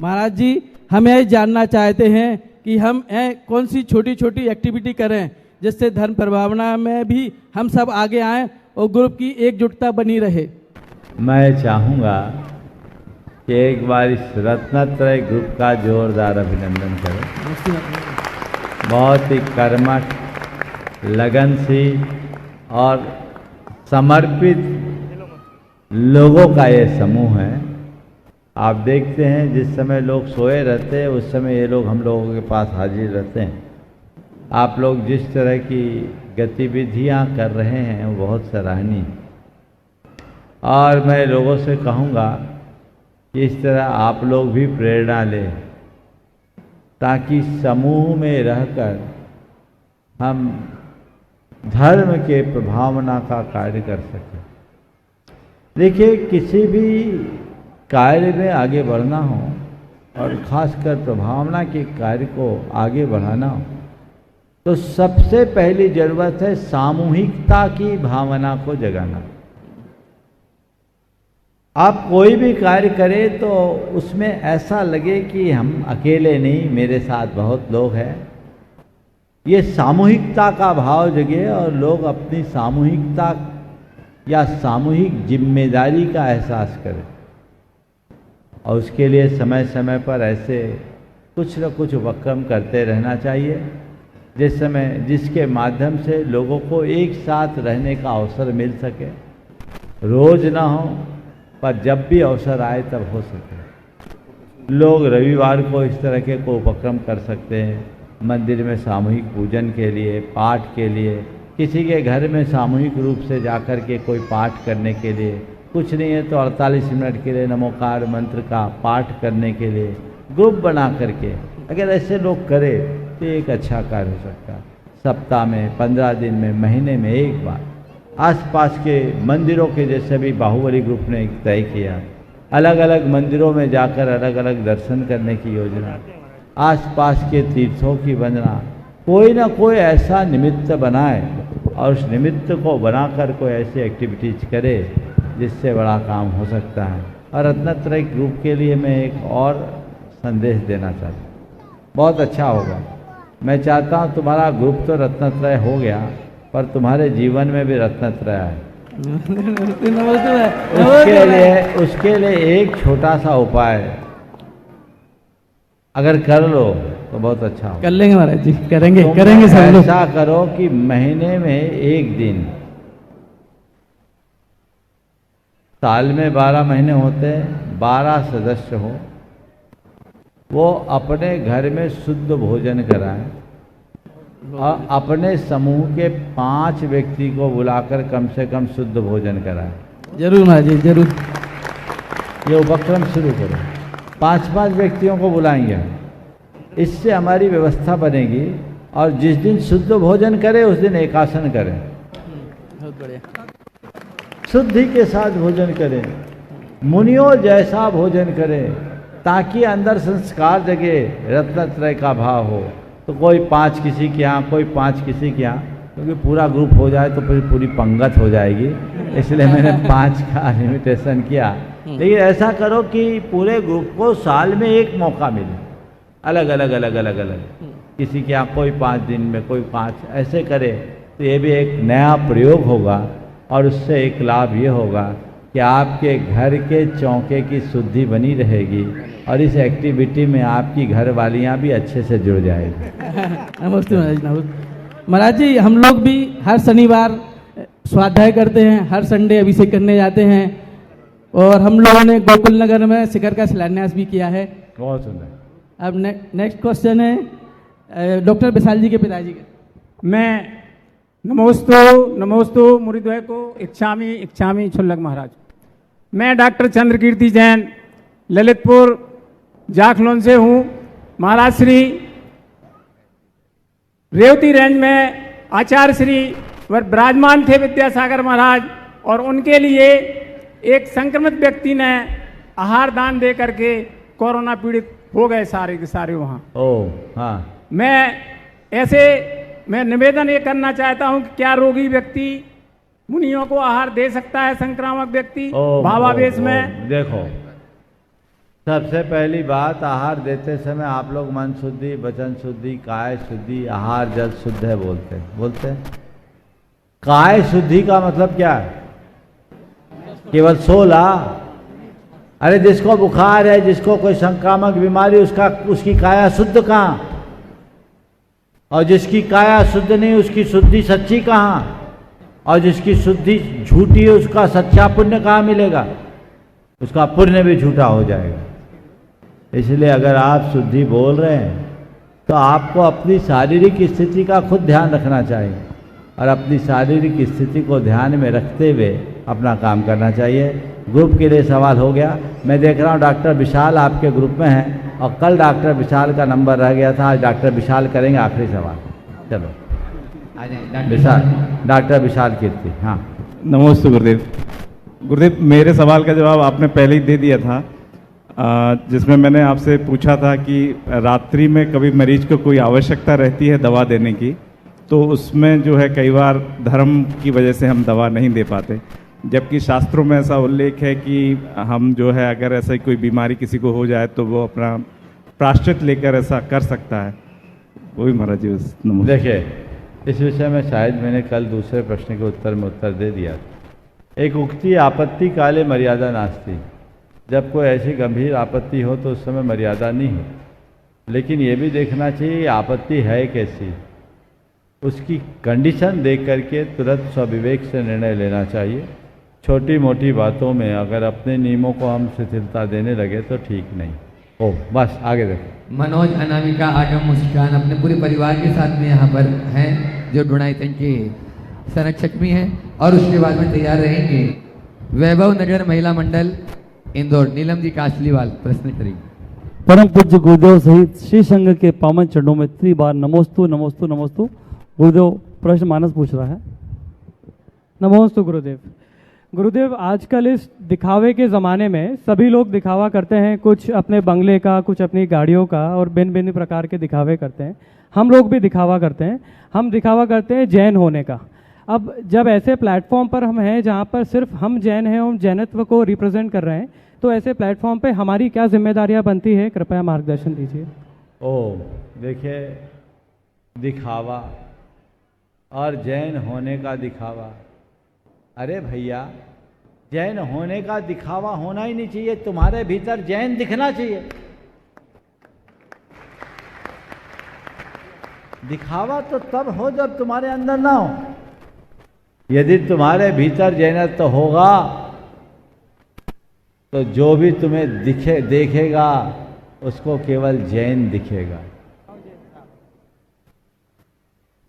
S10: महाराज जी, हम यह जानना चाहते हैं कि हम कौन सी छोटी छोटी एक्टिविटी करें जिससे धर्म प्रभावना में भी हम सब आगे आएं और ग्रुप की एकजुटता बनी रहे।
S4: मैं चाहूँगा कि एक बार इस रत्नत्रय ग्रुप का जोरदार अभिनंदन करें। बहुत ही कर्मठ, लगनशील और समर्पित लोगों का ये समूह है। आप देखते हैं जिस समय लोग सोए रहते हैं उस समय ये लोग हम लोगों के पास हाजिर रहते हैं। आप लोग जिस तरह की गतिविधियां कर रहे हैं वो बहुत सराहनीय। और मैं लोगों से कहूँगा कि इस तरह आप लोग भी प्रेरणा लें ताकि समूह में रहकर हम धर्म के प्रभावना का कार्य कर सकें। देखिए, किसी भी कार्य में आगे बढ़ना हो और ख़ासकर प्रभावना के कार्य को आगे बढ़ाना हो तो सबसे पहली ज़रूरत है सामूहिकता की भावना को जगाना। आप कोई भी कार्य करें तो उसमें ऐसा लगे कि हम अकेले नहीं, मेरे साथ बहुत लोग हैं। ये सामूहिकता का भाव जगे और लोग अपनी सामूहिकता या सामूहिक जिम्मेदारी का एहसास करें। और उसके लिए समय समय पर ऐसे कुछ न कुछ उपक्रम करते रहना चाहिए जिसके माध्यम से लोगों को एक साथ रहने का अवसर मिल सके। रोज ना हो पर जब भी अवसर आए तब हो सके। लोग रविवार को इस तरह के को उपक्रम कर सकते हैं, मंदिर में सामूहिक पूजन के लिए, पाठ के लिए, किसी के घर में सामूहिक रूप से जाकर के कोई पाठ करने के लिए, कुछ नहीं है तो 48 मिनट के लिए नमोकार मंत्र का पाठ करने के लिए ग्रुप बना करके अगर ऐसे लोग करें तो एक अच्छा कार्य हो सकता है। सप्ताह में, 15 दिन में, महीने में एक बार आसपास के मंदिरों के जैसे भी बाहुबली ग्रुप ने तय किया, अलग अलग मंदिरों में जाकर अलग अलग दर्शन करने की योजना, आसपास के तीर्थों की बनना, कोई ना कोई ऐसा निमित्त बनाए और उस निमित्त को बनाकर कोई ऐसी एक्टिविटीज करे जिससे बड़ा काम हो सकता है। और रत्नत्रय ग्रुप के लिए मैं एक और संदेश देना चाहता हूँ, बहुत अच्छा होगा। मैं चाहता हूँ तुम्हारा ग्रुप तो रत्नत्रय हो गया पर तुम्हारे जीवन में भी रत्नत्रय है। उसके लिए एक छोटा सा उपाय अगर कर लो तो बहुत अच्छा हो।
S10: कर लेंगे महाराज जी, करेंगे करेंगे सब लोग।
S4: ऐसा करो कि महीने में एक दिन, साल में 12 महीने होते हैं, 12 सदस्य हो, वो अपने घर में शुद्ध भोजन कराएं और अपने समूह के 5 व्यक्ति को बुलाकर कम से कम शुद्ध भोजन कराएं।
S10: जरूर महाराज जी, जरूर।
S4: ये उपक्रम शुरू करो, 5-5 व्यक्तियों को बुलाएंगे। इससे हमारी व्यवस्था बनेगी और जिस दिन शुद्ध भोजन करें उस दिन एकासन करें,
S10: बहुत बढ़िया,
S4: शुद्धि के साथ भोजन करें, मुनियों जैसा भोजन करें ताकि अंदर संस्कार जगे, रत्नत्रय का भाव हो। तो कोई 5 किसी के यहाँ, कोई 5 किसी के यहाँ, क्योंकि पूरा ग्रुप हो जाए तो फिर पूरी पंगत हो जाएगी, इसलिए मैंने 5 का लिमिटेशन किया। लेकिन ऐसा करो कि पूरे ग्रुप को साल में एक मौका मिले, अलग अलग अलग अलग अलग, किसी के यहाँ कोई 5 दिन में, कोई 5, ऐसे करे तो ये भी एक नया प्रयोग होगा। और उससे एक लाभ ये होगा कि आपके घर के चौके की शुद्धि बनी रहेगी और इस एक्टिविटी में आपकी घरवालियाँ भी अच्छे से जुड़ जाएगी।
S10: नमस्ते महाराज, नमस्ते महाराज जी। हम लोग भी हर शनिवार स्वाध्याय करते हैं, हर संडे अभिषेक करने जाते हैं और हम लोगों ने गोकुल नगर में शिखर का शिलान्यास भी किया है।
S4: बहुत सुंदर।
S10: अब नेक्स्ट क्वेश्चन है डॉक्टर विशाल जी के पिताजी का।
S11: मैं नमोस्तु नमोस्तु मुरीद्वय को इच्छामी छुल्लक महाराज। मैं डॉक्टर चंद्रकीर्ति जैन ललितपुर जाखलोन से हूँ। महाराज श्री रेवती रेंज में आचार्य श्री विराजमान थे विद्यासागर महाराज, और उनके लिए एक संक्रमित व्यक्ति ने आहार दान दे करके कोरोना पीड़ित हो गए सारे के सारे वहाँ।
S4: ओह हाँ। मैं
S11: मैं निवेदन ये करना चाहता हूँ कि क्या रोगी व्यक्ति मुनियों को आहार दे सकता है संक्रामक व्यक्ति
S4: ओ,
S11: भावावेश
S4: ओ,
S11: में?
S4: देखो, सबसे पहली बात, आहार देते समय आप लोग मन शुद्धि, वचन शुद्धि, काय शुद्धि, आहार जल शुद्ध है बोलते हैं। काय शुद्धि का मतलब क्या है? केवल 16। अरे जिसको बुखार है, जिसको कोई संक्रामक बीमारी, उसकी काया शुद्ध कहाँ? और जिसकी काया शुद्ध नहीं, उसकी शुद्धि सच्ची कहाँ? और जिसकी शुद्धि झूठी है, उसका सच्चा पुण्य कहाँ मिलेगा? उसका पुण्य भी झूठा हो जाएगा। इसलिए अगर आप शुद्धि बोल रहे हैं तो आपको अपनी शारीरिक स्थिति का खुद ध्यान रखना चाहिए और अपनी शारीरिक स्थिति को ध्यान में रखते हुए अपना काम करना चाहिए। ग्रुप के लिए सवाल हो गया। मैं देख रहा हूँ डॉक्टर विशाल आपके ग्रुप में हैं और कल डॉक्टर विशाल का नंबर रह गया था, आज डॉक्टर विशाल करेंगे आखिरी सवाल। चलो विशाल, डॉक्टर विशाल कीर्ति। हाँ,
S12: नमस्ते गुरुदेव। गुरुदेव, मेरे सवाल का जवाब आपने पहले ही दे दिया था, जिसमें मैंने आपसे पूछा था कि रात्रि में कभी मरीज को कोई आवश्यकता रहती है दवा देने की, तो उसमें जो है कई बार धर्म की वजह से हम दवा नहीं दे पाते, जबकि शास्त्रों में ऐसा उल्लेख है कि हम जो है अगर ऐसा कोई बीमारी किसी को हो जाए तो वो अपना प्रायश्चित लेकर ऐसा कर सकता है। वही महाराज जी।
S4: देखिए, इस विषय में शायद मैंने कल दूसरे प्रश्न के उत्तर में उत्तर दे दिया। एक उक्ति, आपत्ति काले मर्यादा नास्ति। जब कोई ऐसी गंभीर आपत्ति हो तो उस समय मर्यादा नहीं हो, लेकिन ये भी देखना चाहिए आपत्ति है कैसी, उसकी कंडीशन देख करके तुरंत स्वविवेक से निर्णय लेना चाहिए। छोटी मोटी बातों में अगर अपने नियमों को हम शिथिलता देने लगे तो ठीक नहीं। ओ बस आगे देखो।
S2: मनोज, अनामिका, आगम, मुस्कान अपने पूरे परिवार के साथ में यहाँ पर हैं, जो डुणाइतन के संरक्षक भी हैं, और उसके बाद में तैयार रहेंगे वैभव नगर महिला मंडल इंदौर, नीलम जी कासलीवाल प्रश्न करेंगे।
S13: परम पूज्य गुरुदेव सहित श्री संघ के पावन चरणों में 3 बार नमोस्तु नमोस्तु नमोस्तु। गुरुदेव, प्रश्न मानस पूछ रहा है।
S14: नमोस्तु गुरुदेव। गुरुदेव, आजकल इस दिखावे के ज़माने में सभी लोग दिखावा करते हैं, कुछ अपने बंगले का, कुछ अपनी गाड़ियों का, और भिन्न भिन्न प्रकार के दिखावे करते हैं। हम लोग भी दिखावा करते हैं। हम दिखावा करते हैं जैन होने का। अब जब ऐसे प्लेटफॉर्म पर हम हैं जहाँ पर सिर्फ हम जैन हैं और जैनत्व को रिप्रेजेंट कर रहे हैं, तो ऐसे प्लेटफॉर्म पे हमारी क्या जिम्मेदारियाँ बनती है? कृपया मार्गदर्शन दीजिए।
S4: देखिए, दिखावा और जैन होने का दिखावा, अरे भैया, जैन होने का दिखावा होना ही नहीं चाहिए। तुम्हारे भीतर जैन दिखना चाहिए। दिखावा तो तब हो जब तुम्हारे अंदर ना हो। यदि तुम्हारे भीतर जैनत्व होगा तो जो भी तुम्हें देखेगा उसको केवल जैन दिखेगा।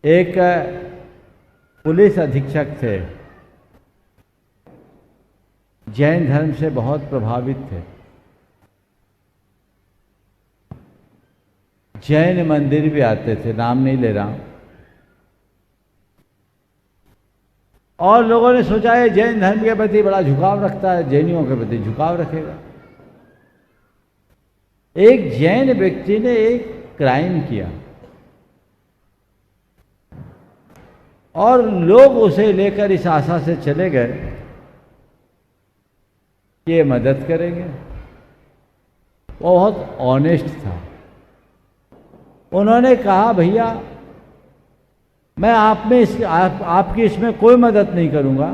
S4: एक पुलिस अधीक्षक थे, जैन धर्म से बहुत प्रभावित थे। जैन मंदिर भी आते थे, नाम नहीं ले रहा हूं, और लोगों ने सोचा है जैन धर्म के प्रति बड़ा झुकाव रखता है, जैनियों के प्रति झुकाव रखेगा। एक जैन व्यक्ति ने एक क्राइम किया और लोग उसे लेकर इस आशा से चले गए कि ये मदद करेंगे। वो बहुत ऑनेस्ट था। उन्होंने कहा, भैया मैं आप में आपकी इसमें कोई मदद नहीं करूंगा,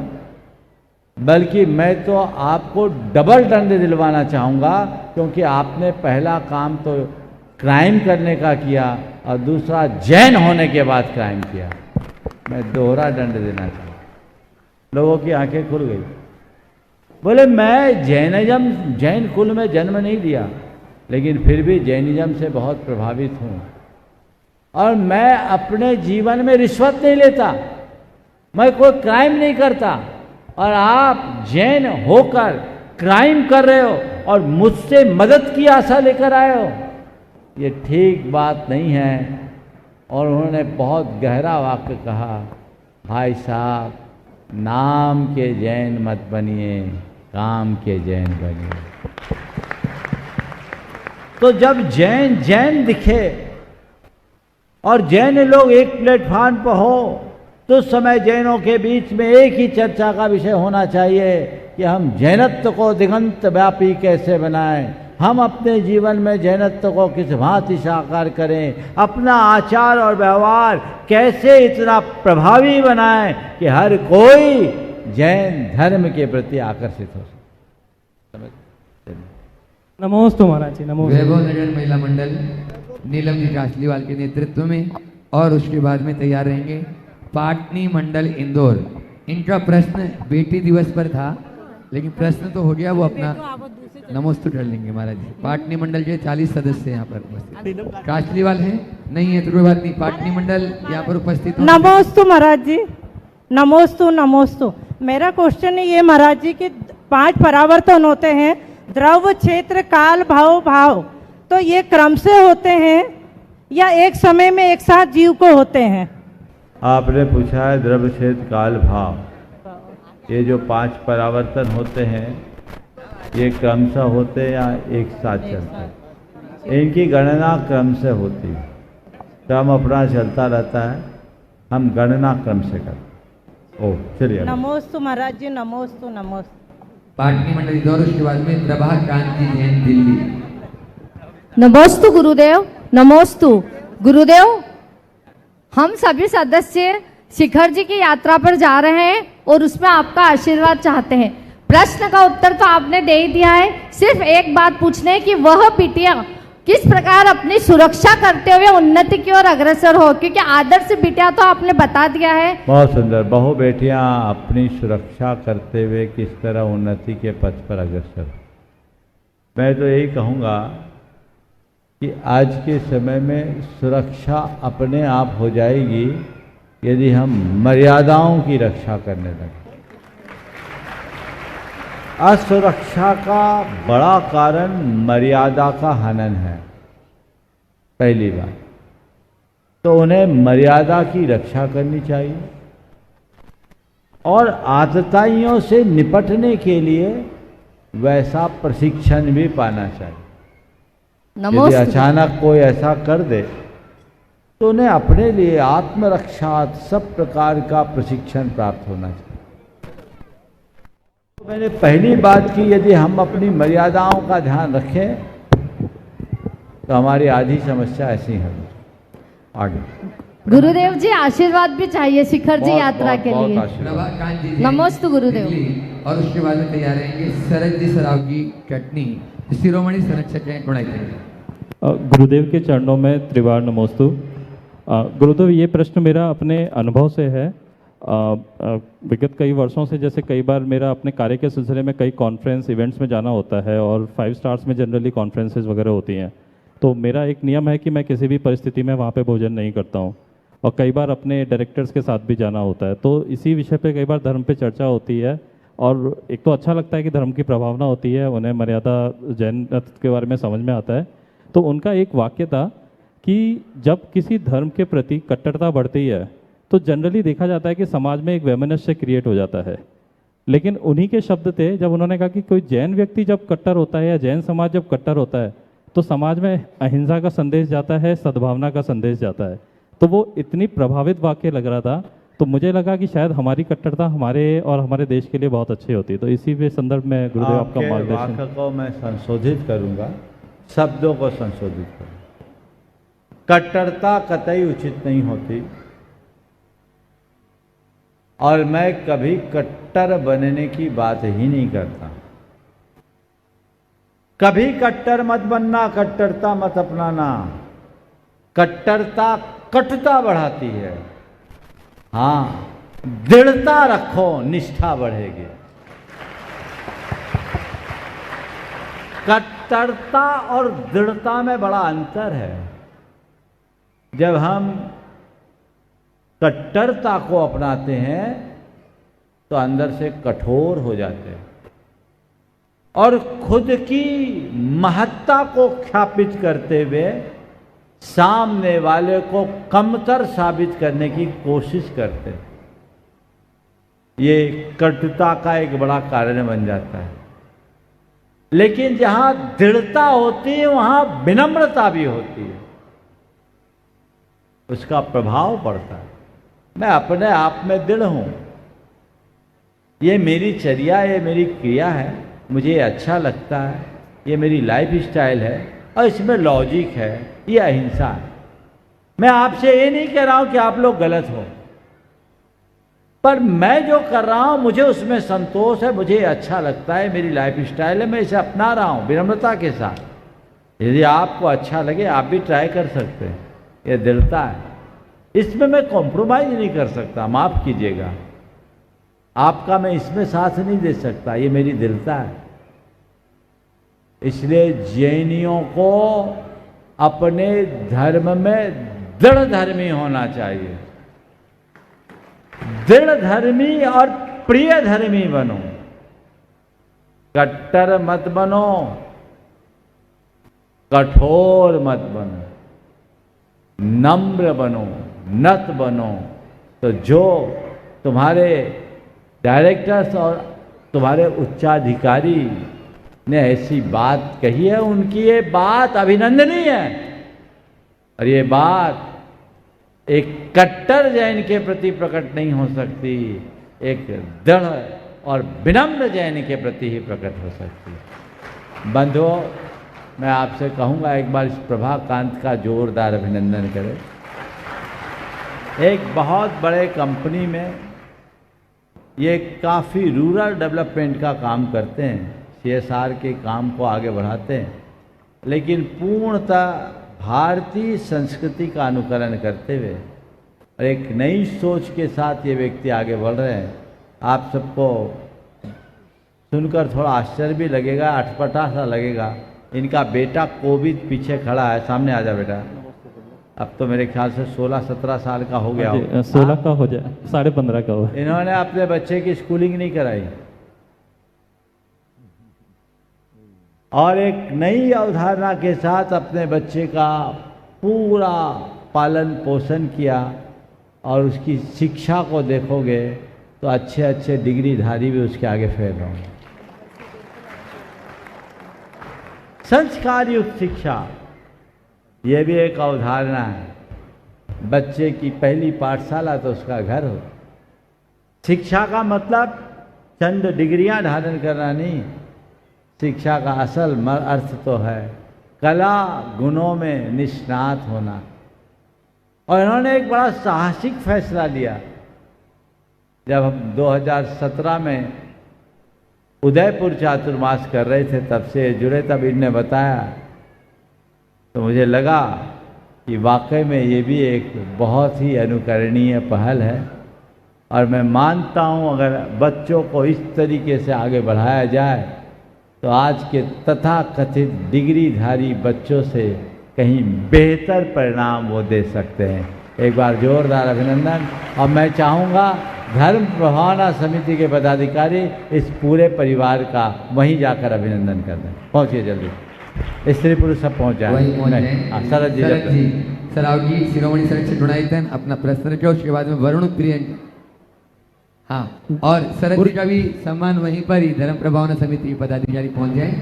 S4: बल्कि मैं तो आपको डबल दंड दिलवाना चाहूँगा, क्योंकि आपने पहला काम तो क्राइम करने का किया और दूसरा जैन होने के बाद क्राइम किया। मैं दोहरा दंड देना चाहूँ। लोगों की आंखें खुल गई। बोले, मैं जैन कुल में जन्म नहीं लिया, लेकिन फिर भी जैनिज्म से बहुत प्रभावित हूँ, और मैं अपने जीवन में रिश्वत नहीं लेता, मैं कोई क्राइम नहीं करता, और आप जैन होकर क्राइम कर रहे हो और मुझसे मदद की आशा लेकर आए हो, ये ठीक बात नहीं है। और उन्होंने बहुत गहरा वाक्य कहा, भाई साहब, नाम के जैन मत बनिए, काम के जैन बनिए। तो जब जैन दिखे और जैन लोग एक प्लेटफॉर्म पर हो तो उस समय जैनों के बीच में एक ही चर्चा का विषय होना चाहिए कि हम जैनत्व को दिगंत व्यापी कैसे बनाएं, हम अपने जीवन में जैनत्व को किस भांति साकार करें, अपना आचार और व्यवहार कैसे इतना प्रभावी बनाएं कि हर कोई जैन धर्म के प्रति आकर्षित हो सके।
S14: नमोस्तु महाराज जी, नमोस्तु।
S2: वैभव नगर महिला मंडल नीलम जी कासलीवाल के नेतृत्व में और उसके बाद में तैयार रहेंगे पाटनी मंडल इंदौर। इनका प्रश्न बेटी दिवस पर था, लेकिन प्रश्न तो हो गया, वो अपना नमोस्तु कर लेंगे महाराज जी। पाटनी मंडल के 40 सदस्य यहाँ पर उपस्थित। कासलीवाल हैं? नहीं है तो कोई बात नहीं, पाटनी मंडल यहाँ पर उपस्थित।
S15: नमोस्तु महाराज जी, नमोस्तु नमोस्तु। मेरा क्वेश्चन ये महाराज जी कि 5 परावर्तन होते हैं, द्रव्य, क्षेत्र, काल, भाव, भाव, तो ये क्रम से होते हैं या एक समय में एक साथ जीव को होते हैं?
S4: आपने पूछा है द्रव्य, क्षेत्र, काल, भाव, ये जो 5 परावर्तन होते हैं ये क्रमशः होते हैं या एक साथ चलते हैं? इनकी गणना क्रम से होती है, क्रम अपना चलता रहता है, हम गणना क्रम से करते। ओ चलिए।
S15: नमोस्तु महाराज जी, नमोस्तु नमोस्तु।
S2: पाटनी मंडल इंदौर, उसके बाद में प्रभा कांति जैन दिल्ली।
S16: नमोस्तु गुरुदेव, नमोस्तु गुरुदेव। हम सभी सदस्य शिखर जी की यात्रा पर जा रहे हैं और उसमें आपका आशीर्वाद चाहते हैं। प्रश्न का उत्तर तो आपने दे ही दिया है, सिर्फ एक बात पूछने है कि वह बिटिया किस प्रकार अपनी सुरक्षा करते हुए उन्नति की ओर अग्रसर हो, क्योंकि आदर्श बिटिया तो आपने बता दिया है।
S4: बहुत सुंदर। बहु बेटियां अपनी सुरक्षा करते हुए किस तरह उन्नति के पथ पर अग्रसर हो। मैं तो यही कहूँगा कि आज के समय में सुरक्षा अपने आप हो जाएगी यदि हम मर्यादाओं की रक्षा करने लगे। असुरक्षा का बड़ा कारण मर्यादा का हनन है, पहली बात तो उन्हें मर्यादा की रक्षा करनी चाहिए और आतताइयों से निपटने के लिए वैसा प्रशिक्षण भी पाना चाहिए। यदि अचानक कोई ऐसा कर दे तो उन्हें अपने लिए आत्मरक्षा सब प्रकार का प्रशिक्षण प्राप्त होना चाहिए। मैंने पहली बात की, यदि हम अपनी मर्यादाओं का ध्यान रखें तो हमारी आधी समस्या ऐसी है। आगे
S16: गुरुदेव जी आशीर्वाद भी चाहिए शिखर जी यात्रा के लिए। नमोस्तु गुरुदेव।
S2: और उसके बाद में तैयार रहेंगे शरद जी सराव की कटनी, शिरोमणि संरक्षक हैं गुणाई।
S17: गुरुदेव के चरणों में त्रिवार नमोस्तु। गुरुदेव, ये प्रश्न मेरा अपने अनुभव से है। विगत कई वर्षों से जैसे कई बार मेरा अपने कार्य के सिलसिले में कई कॉन्फ्रेंस इवेंट्स में जाना होता है और 5 स्टार्स में जनरली कॉन्फ्रेंसेस वगैरह होती हैं, तो मेरा एक नियम है कि मैं किसी भी परिस्थिति में वहाँ पे भोजन नहीं करता हूँ और कई बार अपने डायरेक्टर्स के साथ भी जाना होता है। तो इसी विषय पे कई बार धर्म पे चर्चा होती है और एक तो अच्छा लगता है कि धर्म की प्रभावना होती है, उन्हें मर्यादा जैन के बारे में समझ में आता है। तो उनका एक वाक्य था कि जब किसी धर्म के प्रति कट्टरता बढ़ती है तो जनरली देखा जाता है कि समाज में एक वैमनस्य क्रिएट हो जाता है। लेकिन उन्हीं के शब्द थे जब उन्होंने कहा कि कोई जैन व्यक्ति जब कट्टर होता है या जैन समाज जब कट्टर होता है तो समाज में अहिंसा का संदेश जाता है, सद्भावना का संदेश जाता है। तो वो इतनी प्रभावित वाक्य लग रहा था, तो मुझे लगा कि शायद हमारी कट्टरता हमारे और हमारे देश के लिए बहुत अच्छी होती है। तो इसी के संदर्भ में गुरुदेव आपका मार्गदर्शन।
S4: वाक्य को मैं संशोधित करूंगा, शब्दों को संशोधित करूंगा। कट्टरता कतई उचित नहीं होती और मैं कभी कट्टर बनने की बात ही नहीं करता। कभी कट्टर मत बनना, कट्टरता मत अपनाना। कट्टरता कटुता बढ़ाती है। हाँ, दृढ़ता रखो, निष्ठा बढ़ेगी। कट्टरता और दृढ़ता में बड़ा अंतर है। जब हम कट्टरता को अपनाते हैं तो अंदर से कठोर हो जाते हैं और खुद की महत्ता को ख्यापित करते हुए सामने वाले को कमतर साबित करने की कोशिश करते हैं। ये कटुता का एक बड़ा कारण बन जाता है। लेकिन जहां दृढ़ता होती है वहां विनम्रता भी होती है, उसका प्रभाव पड़ता है। मैं अपने आप में दृढ़ हूं। ये मेरी चर्या, ये मेरी क्रिया है, मुझे ये अच्छा लगता है, ये मेरी लाइफ स्टाइल है और इसमें लॉजिक है, ये अहिंसा है। मैं आपसे ये नहीं कह रहा हूं कि आप लोग गलत हो, पर मैं जो कर रहा हूं मुझे उसमें संतोष है, मुझे अच्छा लगता है, मेरी लाइफ स्टाइल है, मैं इसे अपना रहा हूं विनम्रता के साथ। यदि आपको अच्छा लगे आप भी ट्राई कर सकते हैं, ये दृढ़ता है, इसमें मैं कॉम्प्रोमाइज नहीं कर सकता, माफ कीजिएगा, आपका मैं इसमें साथ नहीं दे सकता, ये मेरी दृढ़ता है। इसलिए जैनियों को अपने धर्म में दृढ़ धर्मी होना चाहिए। दृढ़ धर्मी और प्रिय धर्मी बनो, कट्टर मत बनो, कठोर मत बनो, नम्र बनो, नत बनो। तो जो तुम्हारे डायरेक्टर्स और तुम्हारे उच्चाधिकारी ने ऐसी बात कही है, उनकी ये बात अभिनंदनीय है, और ये बात एक कट्टर जैन के प्रति प्रकट नहीं हो सकती, एक दृढ़ और विनम्र जैन के प्रति ही प्रकट हो सकती है। बंधुओं, मैं आपसे कहूंगा एक बार इस प्रभाकांत का जोरदार अभिनंदन करें। एक बहुत बड़े कंपनी में ये काफ़ी रूरल डेवलपमेंट का काम करते हैं, CSR के काम को आगे बढ़ाते हैं, लेकिन पूर्णतः भारतीय संस्कृति का अनुकरण करते हुए और एक नई सोच के साथ ये व्यक्ति आगे बढ़ रहे हैं। आप सबको सुनकर थोड़ा आश्चर्य भी लगेगा, अटपटा सा लगेगा। इनका बेटा कोविद पीछे खड़ा है, सामने आ जा बेटा। अब तो मेरे ख्याल से 16-17 साल का हो गया हो।
S17: 16 का हो जाए, 15.5 का हो।
S4: इन्होंने अपने बच्चे की स्कूलिंग नहीं कराई और एक नई अवधारणा के साथ अपने बच्चे का पूरा पालन पोषण किया, और उसकी शिक्षा को देखोगे तो अच्छे अच्छे डिग्रीधारी भी उसके आगे फैल होंगे। संस्कार युक्त शिक्षा, ये भी एक अवधारणा है। बच्चे की पहली पाठशाला तो उसका घर हो। शिक्षा का मतलब चंद डिग्रियां धारण करना नहीं, शिक्षा का असल अर्थ तो है कला गुणों में निष्णात होना। और इन्होंने एक बड़ा साहसिक फैसला लिया। जब हम 2017 में उदयपुर चातुर्मास कर रहे थे, तब से जुड़े, तब इनने बताया तो मुझे लगा कि वाकई में ये भी एक बहुत ही अनुकरणीय पहल है। और मैं मानता हूँ अगर बच्चों को इस तरीके से आगे बढ़ाया जाए तो आज के तथाकथित डिग्रीधारी बच्चों से कहीं बेहतर परिणाम वो दे सकते हैं। एक बार जोरदार अभिनंदन। और मैं चाहूँगा धर्म प्रभावना समिति के पदाधिकारी इस पूरे परिवार का वहीं जाकर अभिनंदन कर दें। पहुँचिए जल्दी, स्त्री पुरुष सब पहुँच जाए। शरद जी
S2: सरावगी शिरोमणि संरक्षक गुणायतन अपना प्रश्न रखे, उसके बाद में वरुण प्रियन, हाँ, और शरद जी का भी सम्मान वहीं पर ही धर्म प्रभावना समिति पदाधिकारी पहुंच जाए।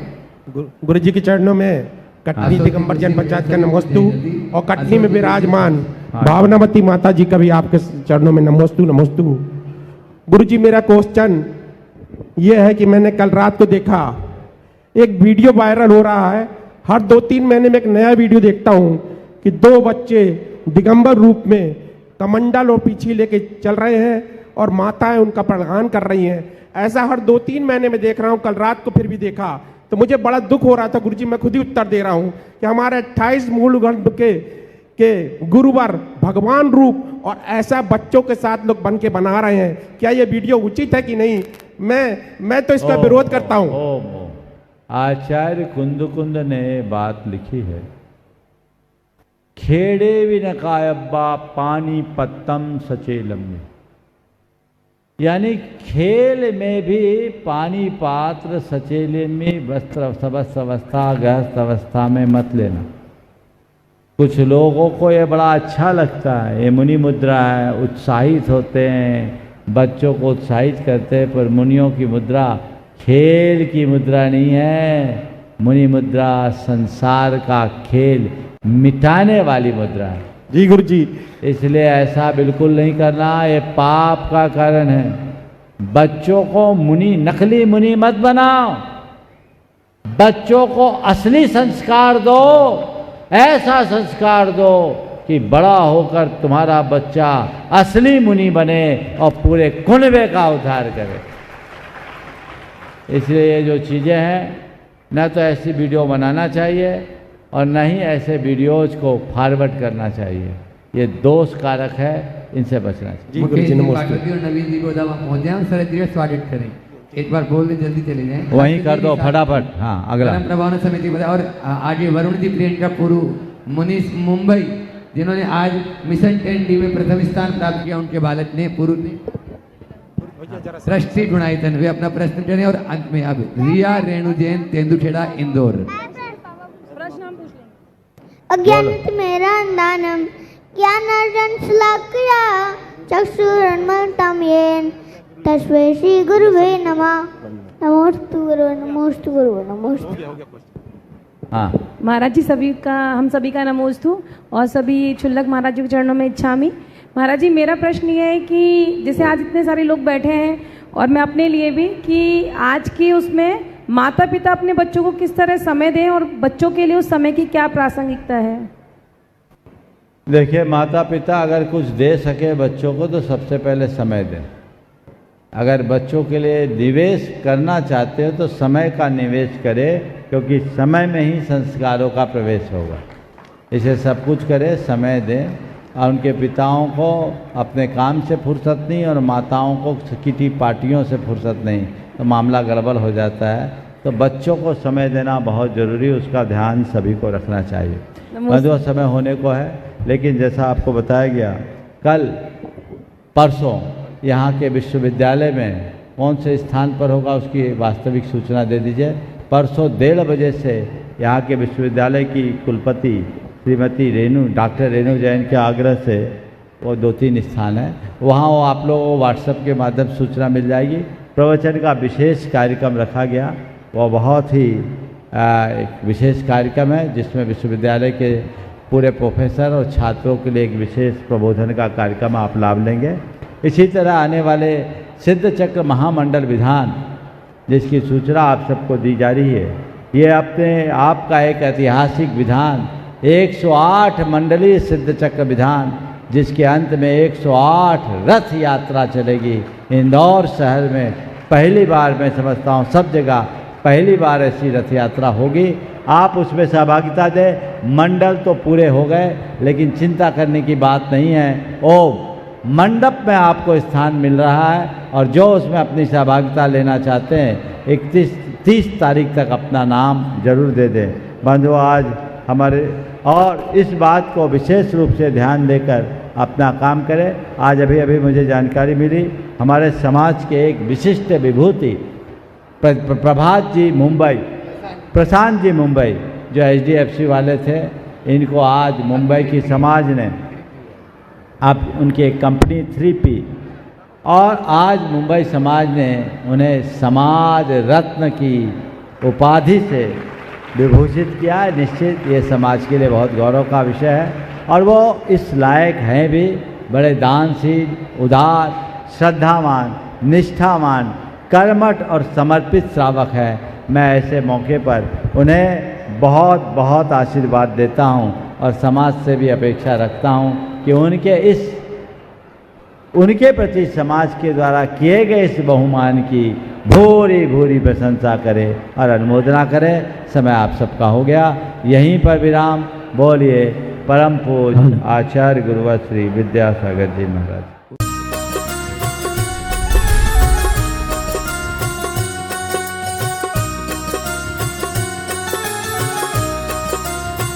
S18: गुरु जी के चरणों में कटनी दिगंबर जन पंचायत का नमोस्तु, और कटनी में विराजमान भावनावती माता जी का भी आपके चरणों में नमोस्तु नमोस्तु। गुरु जी, मेरा क्वेश्चन ये है कि मैंने कल रात को देखा एक वीडियो वायरल हो रहा है। हर 2-3 महीने में एक नया वीडियो देखता हूँ कि 2 बच्चे दिगंबर रूप में कमंडल और पीछे लेके चल रहे हैं और माताएं उनका प्रणाम कर रही हैं। ऐसा हर 2-3 महीने में देख रहा हूँ। कल रात को फिर भी देखा तो मुझे बड़ा दुख हो रहा था। गुरुजी, मैं खुद ही उत्तर दे रहा हूँ कि हमारे 28 मूल ग्रंथ के गुरुवर भगवान रूप और ऐसा बच्चों के साथ लोग बन के बना रहे हैं। क्या ये वीडियो उचित है कि नहीं? मैं तो इसका विरोध करता हूँ।
S4: आचार्य कुंद ने बात लिखी है, खेड़े विनकायब्बा पानी पत्तम सचेलम में, यानी खेल में भी पानी पात्र सचेले में वस्त्र अवस्था गृहस्थ अवस्था में मत लेना। कुछ लोगों को ये बड़ा अच्छा लगता है, ये मुनि मुद्रा है, उत्साहित होते हैं, बच्चों को उत्साहित करते हैं, पर मुनियों की मुद्रा खेल की मुद्रा नहीं है। मुनि मुद्रा संसार का खेल मिटाने वाली मुद्रा है। जी गुरु जी। इसलिए ऐसा बिल्कुल नहीं करना, ये पाप का कारण है। बच्चों को मुनि, नकली मुनि मत बनाओ, बच्चों को असली संस्कार दो, ऐसा संस्कार दो कि बड़ा होकर तुम्हारा बच्चा असली मुनि बने और पूरे कुनबे का उद्धार करे। इसलिए ये जो चीज़ें हैं, न तो ऐसी वीडियो बनाना चाहिए और न ही ऐसे वीडियोज को फॉरवर्ड करना चाहिए। ये दोष कारक है, इनसे बचना चाहिए।
S2: मुकेश जी, पार्वती और नवीन जी को जब महोदय सर स्वागत करें, एक बार बोल दें, जल्दी चले जाएं।
S4: वहीं कर दो फटाफट। हाँ, अगला
S2: परम प्रभावना समिति बताया। और आगे वरुण जी प्रियंका पुरु, मुनीष मुंबई, जिन्होंने आज मिशन 10D में प्रथम स्थान प्राप्त किया, उनके बालक ने पुरु ने सृष्टि गुणायतन, वे अपना प्रश्न करें। और अंत में अब रिया रेणु जैन, तेंदुखेड़ा, इंदौर।
S19: अज्ञानित मेरा दानम ज्ञानार्जन श्लाघया चक्षुरुन्मिलितं येन तस्मै श्री गुरुवे नमः। नमोस्तु गुरुवे नमोस्तु गुरुवे नमोस्तु।
S4: हाँ
S20: महाराज जी, हम सभी का नमोस्तु और सभी क्षुल्लक महाराज जी के चरणों में इच्छामि। महाराज जी, मेरा प्रश्न ये है कि जैसे आज इतने सारे लोग बैठे हैं और मैं अपने लिए भी, कि आज के उसमें माता पिता अपने बच्चों को किस तरह समय दें और बच्चों के लिए उस समय की क्या प्रासंगिकता है?
S4: देखिए, माता पिता अगर कुछ दे सके बच्चों को तो सबसे पहले समय दें। अगर बच्चों के लिए निवेश करना चाहते हो तो समय का निवेश करें, क्योंकि समय में ही संस्कारों का प्रवेश होगा। इसे सब कुछ करें, समय दें। और उनके पिताओं को अपने काम से फुर्सत नहीं और माताओं को किटी पार्टियों से फुर्सत नहीं, तो मामला गड़बड़ हो जाता है। तो बच्चों को समय देना बहुत ज़रूरी, उसका ध्यान सभी को रखना चाहिए। मधुआ समय होने को है, लेकिन जैसा आपको बताया गया, कल परसों यहाँ के विश्वविद्यालय में कौन से स्थान पर होगा उसकी वास्तविक सूचना दे दीजिए। परसों 1:30 बजे से यहाँ के विश्वविद्यालय की कुलपति श्रीमती डॉक्टर रेणु जैन के आग्रह से वो 2-3 स्थान है, वहाँ वो आप लोगों को व्हाट्सएप के माध्यम से सूचना मिल जाएगी। प्रवचन का विशेष कार्यक्रम रखा गया, वो बहुत ही एक विशेष कार्यक्रम है, जिसमें विश्वविद्यालय के पूरे प्रोफेसर और छात्रों के लिए एक विशेष प्रबोधन का कार्यक्रम आप लाभ लेंगे। इसी तरह आने वाले सिद्ध चक्र महामंडल विधान, जिसकी सूचना आप सबको दी जा रही है, ये अपने आपका एक ऐतिहासिक विधान, 108 मंडलीय सिद्ध चक्र विधान, जिसके अंत में 108 रथ यात्रा चलेगी इंदौर शहर में। पहली बार, मैं समझता हूँ सब जगह पहली बार ऐसी रथ यात्रा होगी। आप उसमें सहभागिता दें। मंडल तो पूरे हो गए, लेकिन चिंता करने की बात नहीं है। मंडप में आपको स्थान मिल रहा है, और जो उसमें अपनी सहभागिता लेना चाहते हैं 30 तारीख तक अपना नाम जरूर दे दें। बंधुओं, आज हमारे और इस बात को विशेष रूप से ध्यान देकर अपना काम करें। आज अभी मुझे जानकारी मिली, हमारे समाज के एक विशिष्ट विभूति प्रभात जी मुंबई, प्रशांत जी मुंबई, जो HDFC वाले थे, इनको आज मुंबई की समाज ने, अब उनकी एक कंपनी 3P, और आज मुंबई समाज ने उन्हें समाज रत्न की उपाधि से विभूषित किया है। निश्चित ये समाज के लिए बहुत गौरव का विषय है, और वो इस लायक हैं भी। बड़े दानशील, उदार, श्रद्धावान, निष्ठावान, कर्मठ और समर्पित श्रावक है। मैं ऐसे मौके पर उन्हें बहुत बहुत आशीर्वाद देता हूं, और समाज से भी अपेक्षा रखता हूं कि उनके प्रति समाज के द्वारा किए गए इस बहुमान की भूरी भूरी प्रशंसा करें और अनुमोदना करें। समय आप सबका हो गया, यहीं पर विराम। बोलिए परम पूज्य आचार्य गुरुवर श्री विद्यासागर जी महाराज।